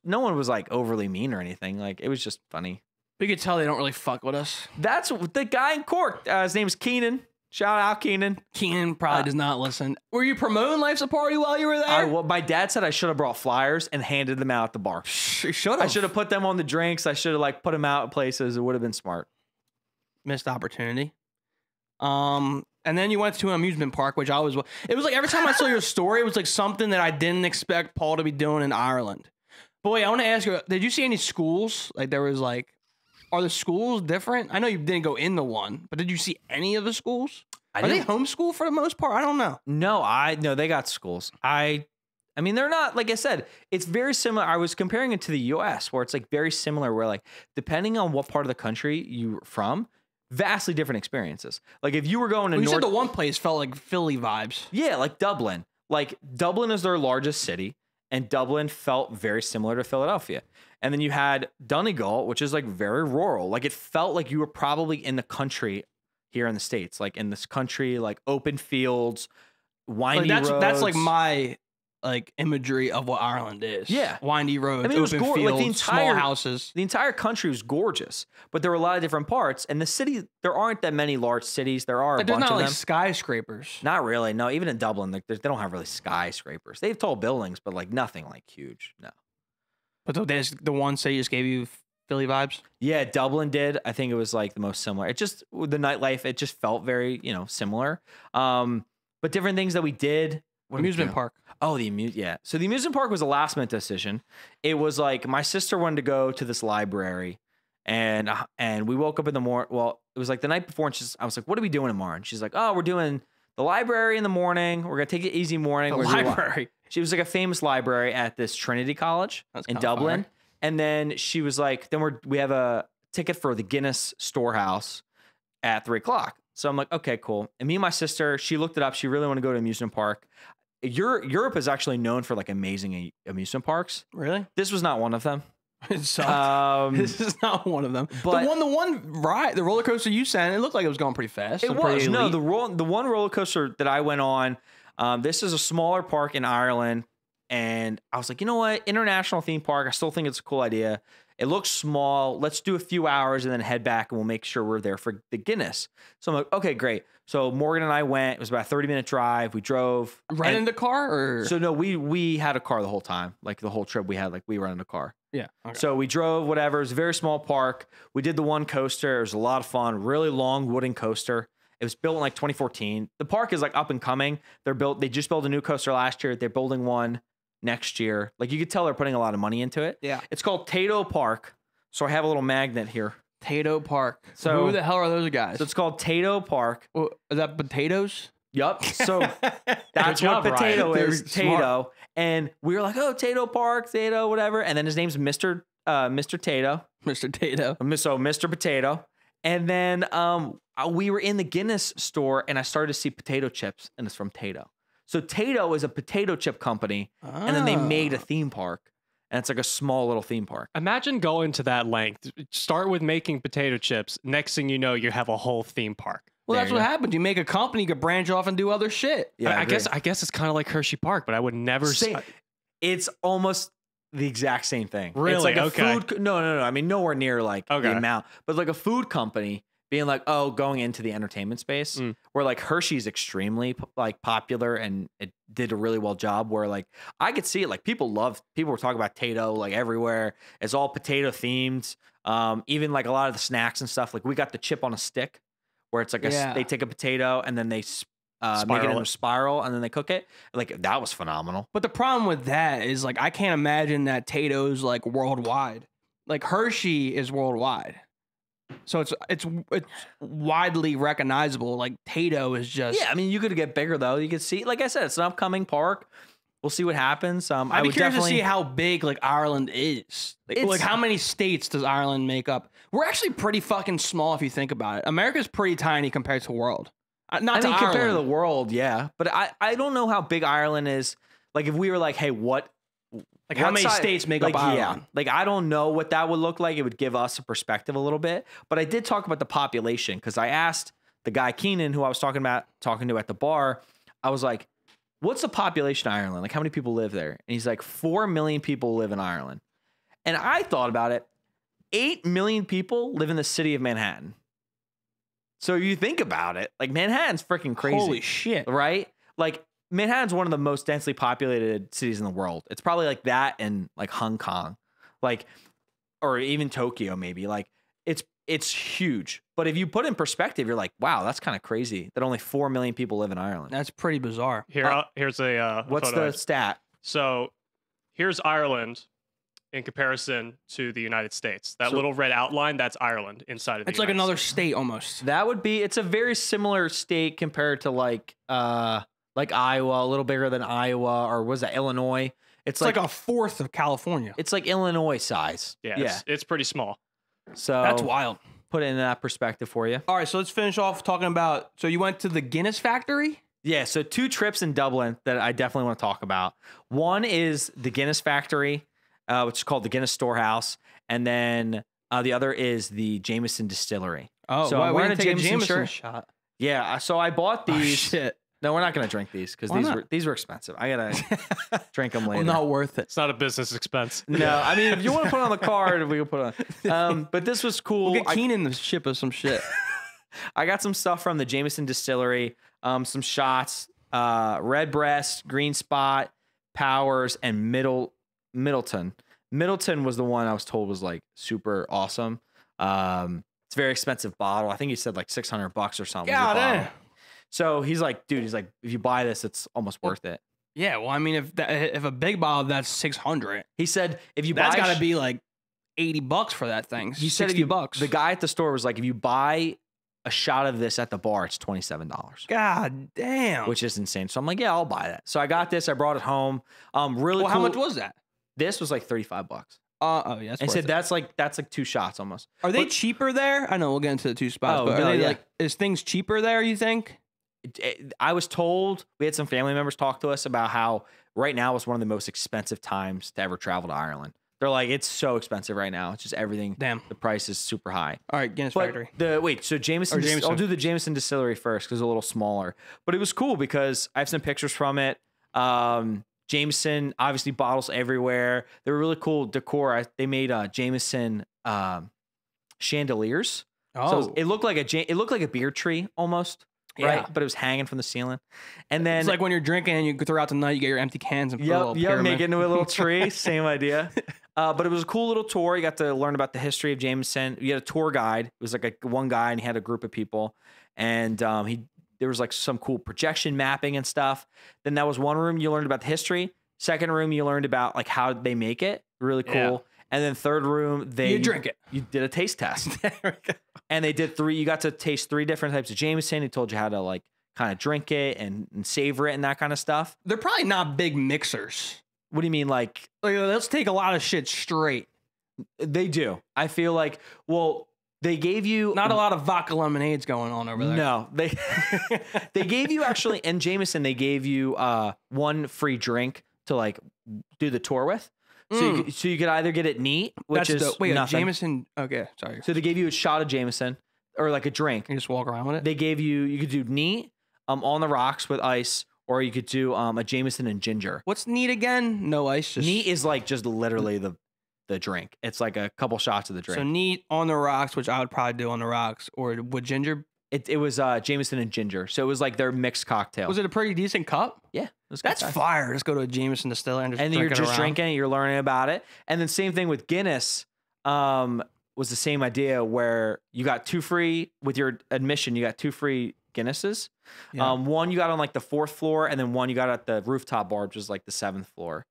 Speaker 2: no one was like overly mean or anything. Like it was just funny.
Speaker 1: You could tell they don't really fuck with us.
Speaker 2: That's the guy in Cork. His name's Keenan. Shout out Keenan.
Speaker 1: Keenan probably does not listen. Were you promoting Life's a Party while you were there?
Speaker 2: Well, my dad said I should have brought flyers and handed them out at the bar.
Speaker 1: You should have.
Speaker 2: I should have put them on the drinks. I should have like put them out at places. It would have been smart.
Speaker 1: Missed opportunity. And then you went to an amusement park, which it was like every time I saw your story, it was like something that I didn't expect Paul to be doing in Ireland. But wait, I want to ask you, did you see any schools? Like there was like, are the schools different? I know you didn't go into one, but did you see any of the schools? Are they homeschooled for the most part? I don't know.
Speaker 2: No, they got schools. I mean, they're not, like I said, it's very similar. I was comparing it to the US where it's like very similar where like, depending on what part of the country you're from, vastly different experiences. Like if you were going to
Speaker 1: You said the one place felt like Philly vibes.
Speaker 2: yeah, like Dublin. like Dublin is their largest city, and Dublin felt very similar to Philadelphia. And then you had Donegal, which is like very rural. Like it felt like you were probably in the country here in the States, like in this country, like open fields, windy
Speaker 1: Like
Speaker 2: roads.
Speaker 1: that's like my like imagery of what Ireland is.
Speaker 2: Yeah.
Speaker 1: Windy roads,
Speaker 2: I mean, it was
Speaker 1: open
Speaker 2: like
Speaker 1: fields, small houses.
Speaker 2: The entire country was gorgeous, but there were a lot of different parts. And the city, there aren't that many large cities. There are a
Speaker 1: Like, there's
Speaker 2: bunch
Speaker 1: not
Speaker 2: of
Speaker 1: like
Speaker 2: them.
Speaker 1: skyscrapers.
Speaker 2: Not really. No, even in Dublin, like they don't have really skyscrapers. They have tall buildings, but like nothing like huge. No.
Speaker 1: But the one city just gave you Philly vibes.
Speaker 2: Yeah, Dublin did. I think it was like the most similar. It just the nightlife. It just felt very similar. But different things that we did. What did we
Speaker 1: Amusement
Speaker 2: do?
Speaker 1: park.
Speaker 2: Oh, yeah. So the amusement park was a last minute decision. It was like my sister wanted to go to this library, and we woke up in the morning. Well, it was like the night before, and I was like, "What are we doing tomorrow?" And she's like, "Oh, we're doing the library in the morning. We're gonna take it easy morning."
Speaker 1: The library.
Speaker 2: She was like a famous library at this Trinity College
Speaker 1: That's
Speaker 2: in
Speaker 1: kinda
Speaker 2: Dublin,
Speaker 1: fire.
Speaker 2: and then she was like, "Then we have a ticket for the Guinness storehouse at 3:00." So I'm like, "Okay, cool." And me and my sister, she looked it up. She really wanted to go to amusement park. Europe is actually known for like amazing amusement parks.
Speaker 1: Really?
Speaker 2: This was not one of them.
Speaker 1: It sucked. This is not one of them.
Speaker 2: but-
Speaker 1: the one ride, the roller coaster you sent, it looked like it was going pretty fast.
Speaker 2: It
Speaker 1: and
Speaker 2: was
Speaker 1: pretty
Speaker 2: no
Speaker 1: elite.
Speaker 2: the one roller coaster that I went on. This is a smaller park in Ireland, and I was like, you know what, international theme park. I still think it's a cool idea. It looks small. Let's do a few hours and then head back, and we'll make sure we're there for the Guinness. So I'm like, okay, great. So Morgan and I went. It was about a 30-minute drive. We drove.
Speaker 1: Right in the car, or
Speaker 2: So no, we had a car the whole time. Like the whole trip, we were in a car.
Speaker 1: yeah. Okay.
Speaker 2: So we drove, whatever. It was a very small park. We did the one coaster. It was a lot of fun. Really long wooden coaster. It was built in like 2014. The park is like up and coming. They just built a new coaster last year. They're building one next year. Like you could tell they're putting a lot of money into it.
Speaker 1: Yeah.
Speaker 2: It's called Tato Park. So I have a little magnet here.
Speaker 1: Tato Park.
Speaker 2: So-
Speaker 1: who the hell are those guys?
Speaker 2: So it's called Tato Park.
Speaker 1: Well, is that potatoes?
Speaker 2: Yup. So that's
Speaker 3: Good job,
Speaker 2: what potato
Speaker 1: Ryan.
Speaker 2: is.
Speaker 1: They're smart.
Speaker 2: Tato. And we were like, oh, Tato Park, Tato, whatever. And then his name's Mr. Tato.
Speaker 1: Mr. Tato.
Speaker 2: So Mr. Potato. And then we were in the Guinness store, and I started to see potato chips, and it's from Tato. So Tato is a potato chip company, and then they made a theme park, and it's like a small little theme park.
Speaker 3: Imagine going to that length. Start with making potato chips. Next thing you know, you have a whole theme park.
Speaker 1: Well,
Speaker 2: There
Speaker 1: that's
Speaker 2: you
Speaker 1: what
Speaker 2: go.
Speaker 1: happens. You make a company, you could branch off and do other shit.
Speaker 2: Yeah,
Speaker 3: I guess it's kind of like Hershey Park, but I would never.
Speaker 2: It's almost the exact same thing. It's
Speaker 3: Really?
Speaker 2: like a
Speaker 3: Okay.
Speaker 2: food. No. I mean, nowhere near like the
Speaker 3: Okay.
Speaker 2: amount, but like a food company being like, oh, going into the entertainment space,
Speaker 3: Mm.
Speaker 2: where like Hershey's extremely like popular and it did a really well job. Where like I could see it, like people were talking about Tato like everywhere. It's all potato themed. Even like a lot of the snacks and stuff. Like we got the chip on a stick, where it's like
Speaker 1: Yeah.
Speaker 2: they take a potato and then they make it
Speaker 3: Spiral
Speaker 2: in a
Speaker 3: it.
Speaker 2: spiral and then they cook it. Like that was phenomenal.
Speaker 1: But the problem with that is like I can't imagine that Tato's like worldwide. Like Hershey is worldwide. So it's widely recognizable. Like Tato is just
Speaker 2: Yeah, I mean, you could get bigger though. You could see, like I said, it's an upcoming park. We'll see what happens. I
Speaker 1: I'd be
Speaker 2: would
Speaker 1: curious to
Speaker 2: definitely
Speaker 1: see how big like Ireland is. Like how many states does Ireland make up? We're actually pretty fucking small if you think about it. America's pretty tiny compared to the world. Not
Speaker 2: I
Speaker 1: to
Speaker 2: mean, compared to the
Speaker 1: Ireland.
Speaker 2: world, yeah. But I don't know how big Ireland is. Like if we were like, hey,
Speaker 1: Like how many states make up Ireland?
Speaker 2: Yeah, like I don't know what that would look like. It would give us a perspective a little bit. But I did talk about the population because I asked the guy Keenan, who I was talking to at the bar. I was like, what's the population of Ireland? Like how many people live there? And he's like, 4 million people live in Ireland. And I thought about it. 8 million people live in the city of Manhattan. So you think about it, like Manhattan's freaking crazy.
Speaker 1: Holy shit.
Speaker 2: Right? Like Manhattan's one of the most densely populated cities in the world. It's probably like that and like Hong Kong, like, or even Tokyo, maybe. Like it's huge. But if you put in perspective, you're like, wow, that's kind of crazy that only 4 million people live in Ireland.
Speaker 1: That's pretty bizarre.
Speaker 3: Here's a
Speaker 2: What's
Speaker 3: photo.
Speaker 2: the stat?
Speaker 3: So here's Ireland in comparison to the United States. That
Speaker 2: So-
Speaker 3: little red outline, that's Ireland inside of the
Speaker 1: It's like
Speaker 3: United
Speaker 1: another
Speaker 3: States.
Speaker 1: state almost.
Speaker 2: That would be. It's a very similar state compared to like Iowa, a little bigger than Iowa, or was that Illinois?
Speaker 1: It's like a fourth of California.
Speaker 2: It's like Illinois size.
Speaker 3: Yeah, it's pretty small.
Speaker 2: So
Speaker 1: That's wild.
Speaker 2: Put it in that perspective for you.
Speaker 1: All right, so let's finish off talking about. So you went to the Guinness factory.
Speaker 2: Yeah, so 2 trips in Dublin that I definitely want to talk about. One is the Guinness factory, which is called the Guinness Storehouse, and then the other is the Jameson Distillery.
Speaker 1: Oh,
Speaker 2: so I'm
Speaker 1: we
Speaker 2: wearing
Speaker 1: didn't take a
Speaker 2: Jameson
Speaker 1: Jameson
Speaker 2: shirt.
Speaker 1: shot.
Speaker 2: Yeah, so I bought
Speaker 1: Oh,
Speaker 2: these.
Speaker 1: shit.
Speaker 2: No, we're not gonna drink these because
Speaker 1: Why not?
Speaker 2: these were expensive. I gotta drink them later.
Speaker 1: Well, not worth it.
Speaker 3: It's not a business expense.
Speaker 2: No, I mean if you want to put it on the card, we can put it on. But this was cool.
Speaker 1: We'll get Keenan to ship us some shit.
Speaker 2: I got some stuff from the Jameson Distillery, some shots, Redbreast, Green Spot, Powers, and Middleton. Middleton was the one I was told was like super awesome. It's a very expensive bottle. I think he said like $600 or something.
Speaker 1: God damn.
Speaker 2: So he's like, dude, if you buy this, it's almost worth it.
Speaker 1: Yeah, well, I mean, if a big bottle that's 600,
Speaker 2: He said if you
Speaker 1: that's
Speaker 2: buy,
Speaker 1: got to be like $80 for that thing.
Speaker 2: he said if
Speaker 1: $60.
Speaker 2: The guy at the store was like, if you buy a shot of this at the bar, it's $27.
Speaker 1: God damn.
Speaker 2: Which is insane. So I'm like, yeah, I'll buy that. So I got this. I brought it home. Really
Speaker 1: well,
Speaker 2: cool.
Speaker 1: how much was that?
Speaker 2: This was like $35.
Speaker 1: Oh yeah,
Speaker 2: I said that's like 2 shots almost.
Speaker 1: Are they
Speaker 2: But
Speaker 1: cheaper there? I know we'll get into the 2 spots,
Speaker 2: Oh,
Speaker 1: but are
Speaker 2: no,
Speaker 1: they
Speaker 2: yeah.
Speaker 1: like is things cheaper there? You think?
Speaker 2: I was told, we had some family members talk to us about how right now is one of the most expensive times to ever travel to Ireland. They're like, it's so expensive right now. It's just everything.
Speaker 1: Damn.
Speaker 2: The price is super high.
Speaker 1: All right, Guinness
Speaker 2: But
Speaker 1: Factory.
Speaker 2: so Jameson. I'll do the Jameson Distillery first because it's a little smaller. But it was cool because I have some pictures from it. Jameson, obviously bottles everywhere. They were really cool decor. They made Jameson chandeliers.
Speaker 1: Oh,
Speaker 2: So it looked like a beer tree almost.
Speaker 1: Yeah.
Speaker 2: Right, but it was hanging from the ceiling, and then
Speaker 1: it's like when you're drinking and you go throughout the night, you get your empty cans and put a little pyramid.
Speaker 2: make it into a little tree. Same idea. But it was a cool little tour. You got to learn about the history of Jameson. You had a tour guide. It was like one guy, and he had a group of people, and there was like some cool projection mapping and stuff. Then that was one room you learned about the history. Second room you learned about like how they make it. Really cool.
Speaker 1: Yeah.
Speaker 2: And then third room
Speaker 1: You drink it.
Speaker 2: You did a taste test. And they did 3. You got to taste 3 different types of Jameson. He told you how to like kind of drink it and savor it and that kind of stuff.
Speaker 1: They're probably not big mixers.
Speaker 2: What do you mean? Like
Speaker 1: Let's take a lot of shit straight.
Speaker 2: they do. I feel like, well, they gave you
Speaker 1: Not a lot of vodka lemonades going on over there.
Speaker 2: No, they they gave you actually in Jameson, they gave you one free drink to like do the tour with. So you could either get it neat, which
Speaker 1: That's
Speaker 2: is
Speaker 1: dope. Wait,
Speaker 2: nothing.
Speaker 1: Jameson. Okay, sorry.
Speaker 2: So they gave you a shot of Jameson or like a drink.
Speaker 1: You just walk around with it.
Speaker 2: They gave you could do neat on the rocks with ice, or you could do a Jameson and ginger.
Speaker 1: What's neat again? No ice. Just
Speaker 2: Neat is like just literally the drink. It's like a couple shots of the drink.
Speaker 1: So neat on the rocks, which I would probably do on the rocks, or with ginger.
Speaker 2: It was Jameson and ginger. So it was like their mixed cocktail.
Speaker 1: Was it a pretty decent cup?
Speaker 2: Yeah. It was good
Speaker 1: That's
Speaker 2: stuff.
Speaker 1: fire. Just go to a Jameson distiller and just
Speaker 2: And
Speaker 1: drink
Speaker 2: you're
Speaker 1: it
Speaker 2: just
Speaker 1: around.
Speaker 2: drinking it, you're learning about it. And then same thing with Guinness was the same idea where you got 2 free with your admission, you got 2 free Guinnesses.
Speaker 1: Yeah.
Speaker 2: One you got on like the 4th floor, and then one you got at the rooftop bar, which was like the 7th floor.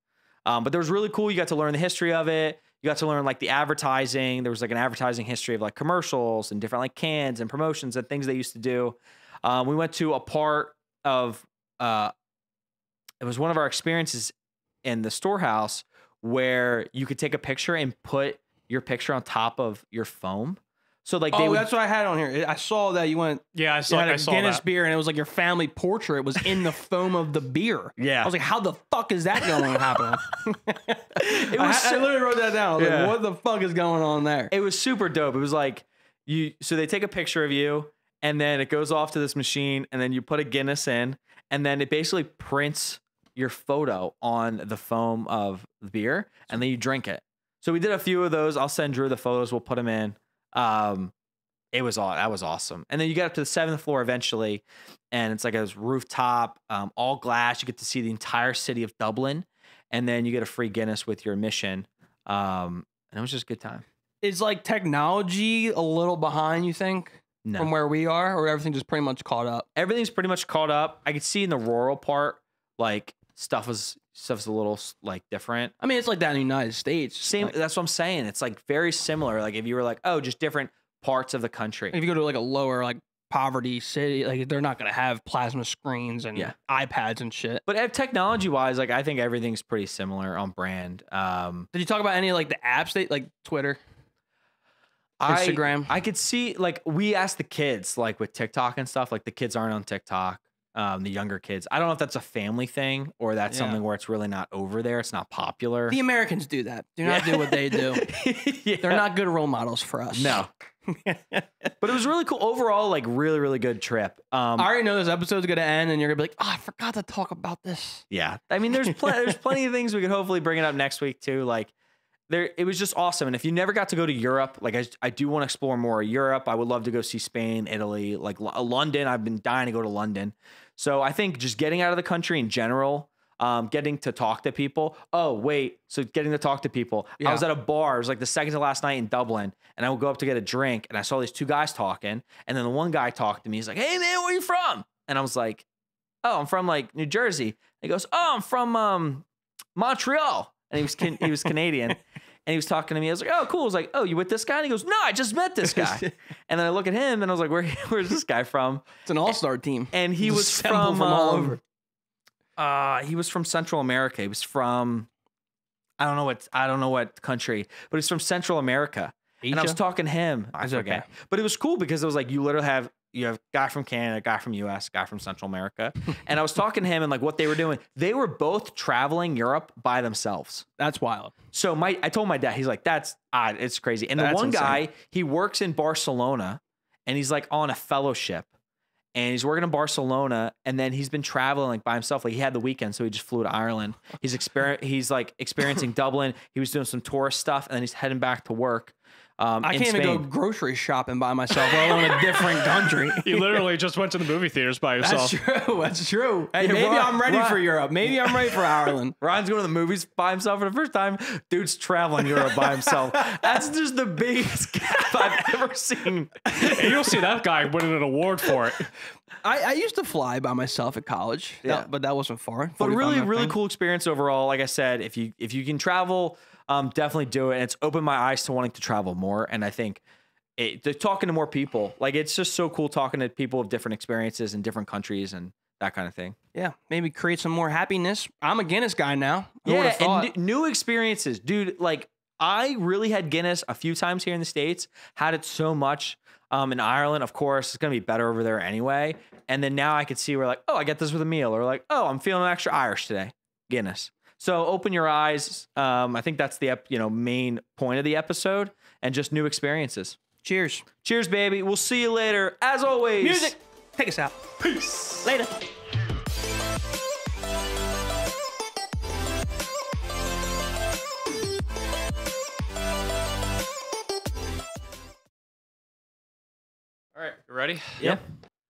Speaker 2: But there was really cool. You got to learn the history of it. You got to learn like the advertising. There was like an advertising history of like commercials and different like cans and promotions and things they used to do. We went to a part of it was one of our experiences in the storehouse where you could take a picture and put your picture on top of your foam. So like they would,
Speaker 1: that's what I had on here. I saw that you went.
Speaker 3: Yeah, I
Speaker 1: You
Speaker 3: saw.
Speaker 1: had
Speaker 3: I
Speaker 1: a
Speaker 3: saw
Speaker 1: Guinness
Speaker 3: that.
Speaker 1: beer, and it was like your family portrait was in the foam of the beer.
Speaker 2: Yeah.
Speaker 1: I was like, how the fuck is that going to happen? I
Speaker 2: so-
Speaker 1: literally wrote that down. I was
Speaker 2: Yeah.
Speaker 1: like, what the fuck is going on there?
Speaker 2: it was super dope. It was like so they take a picture of you and then it goes off to this machine and then you put a Guinness in and then it basically prints your photo on the foam of the beer and then you drink it. So we did a few of those. I'll send Drew the photos. We'll put them in. That was awesome. And then you get up to the 7th floor eventually and it's like a rooftop, all glass. You get to see the entire city of Dublin and then you get a free Guinness with your admission. And it was just a good time.
Speaker 1: Is like technology a little behind, you think,
Speaker 2: No.
Speaker 1: from where we are, or everything just pretty much caught up?
Speaker 2: Everything's pretty much caught up. I could see in the rural part, like stuff's a little like different.
Speaker 1: I mean, it's like that in the United States.
Speaker 2: Same.
Speaker 1: Like,
Speaker 2: That's what I'm saying. It's like very similar. Like if you were like, oh, just different parts of the country.
Speaker 1: if you go to like a lower like poverty city, like they're not gonna have plasma screens and
Speaker 2: Yeah.
Speaker 1: iPads and shit.
Speaker 2: But technology wise, like I think everything's pretty similar on brand.
Speaker 1: Did you talk about any of like the apps they like Twitter? Instagram?
Speaker 2: I could see like we asked the kids like with TikTok and stuff. Like the kids aren't on TikTok. the younger kids. I don't know if that's a family thing or that's something where it's really not over there. It's not popular.
Speaker 1: The Americans do that. Do not do what they do. They're not good role models for us.
Speaker 2: No. But it was really cool. Overall, like really, really good trip.
Speaker 1: I already know this episode's going to end and you're going to be like, oh, I forgot to talk about this.
Speaker 2: Yeah. I mean, there's plenty of things we could hopefully bring it up next week too. Like it was just awesome. And if you never got to go to Europe, like I do want to explore more of Europe. I would love to go see Spain, Italy, like London. I've been dying to go to London. So I think just getting out of the country in general, getting to talk to people. Oh, wait. So getting to talk to people. I was at a bar. It was like the second to last night in Dublin. And I would go up to get a drink. And I saw these two guys talking. And then the one guy talked to me. He's like, hey, man, where you from? And I was like, oh, I'm from like New Jersey. And he goes, oh, I'm from Montreal. And he was Canadian. And he was talking to me. I was like, oh, cool. I was like, oh, you with this guy? And he goes, no, I just met this guy. And then I look at him and I was like, where's this guy from?
Speaker 1: It's an all-star team.
Speaker 2: And he was from all over. He was from Central America. He was from, I don't know what country, but he's from Central America. Asia? And I was talking to him. I forget. Okay. But it was cool because it was like, you have guy from Canada, guy from US, guy from Central America. And I was talking to him and like what they were doing. They were both traveling Europe by themselves.
Speaker 1: That's wild.
Speaker 2: So I told my dad, he's like, that's odd. It's crazy. And the one guy, he works in Barcelona and he's like on a fellowship. And he's working in Barcelona, and then he's been traveling like by himself. Like he had the weekend, so he just flew to Ireland. He's like experiencing Dublin. He was doing some tourist stuff, and then he's heading back to work.
Speaker 1: I can't even go grocery shopping by myself, let alone a different country.
Speaker 3: He literally just went to the movie theaters by himself.
Speaker 1: That's true. That's true. Hey, maybe I'm ready for Europe. Maybe I'm ready for Ireland.
Speaker 2: Ryan's going to the movies by himself for the first time. Dude's traveling Europe by himself. That's just the biggest gap I've ever seen.
Speaker 3: And you'll see that guy winning an award for it.
Speaker 1: I used to fly by myself at college, but that wasn't far.
Speaker 2: But really cool experience overall. Like I said, if you can travel, definitely do it. And it's opened my eyes to wanting to travel more. And I think talking to more people, like it's just so cool talking to people of different experiences in different countries and that kind of thing.
Speaker 1: Yeah, maybe create some more happiness. I'm a Guinness guy now.
Speaker 2: Yeah, and new experiences, dude. Like I really had Guinness a few times here in the States. Had it so much. In Ireland, of course, it's going to be better over there anyway. And then now I could see where like, oh, I get this with a meal, or like, oh, I'm feeling extra Irish today. Guinness. So open your eyes. I think that's the main point of the episode, and just new experiences.
Speaker 1: Cheers.
Speaker 2: Cheers, baby. We'll see you later. As always.
Speaker 1: Music. Take us out.
Speaker 2: Peace.
Speaker 1: Later.
Speaker 3: All right, you ready?
Speaker 2: Yep.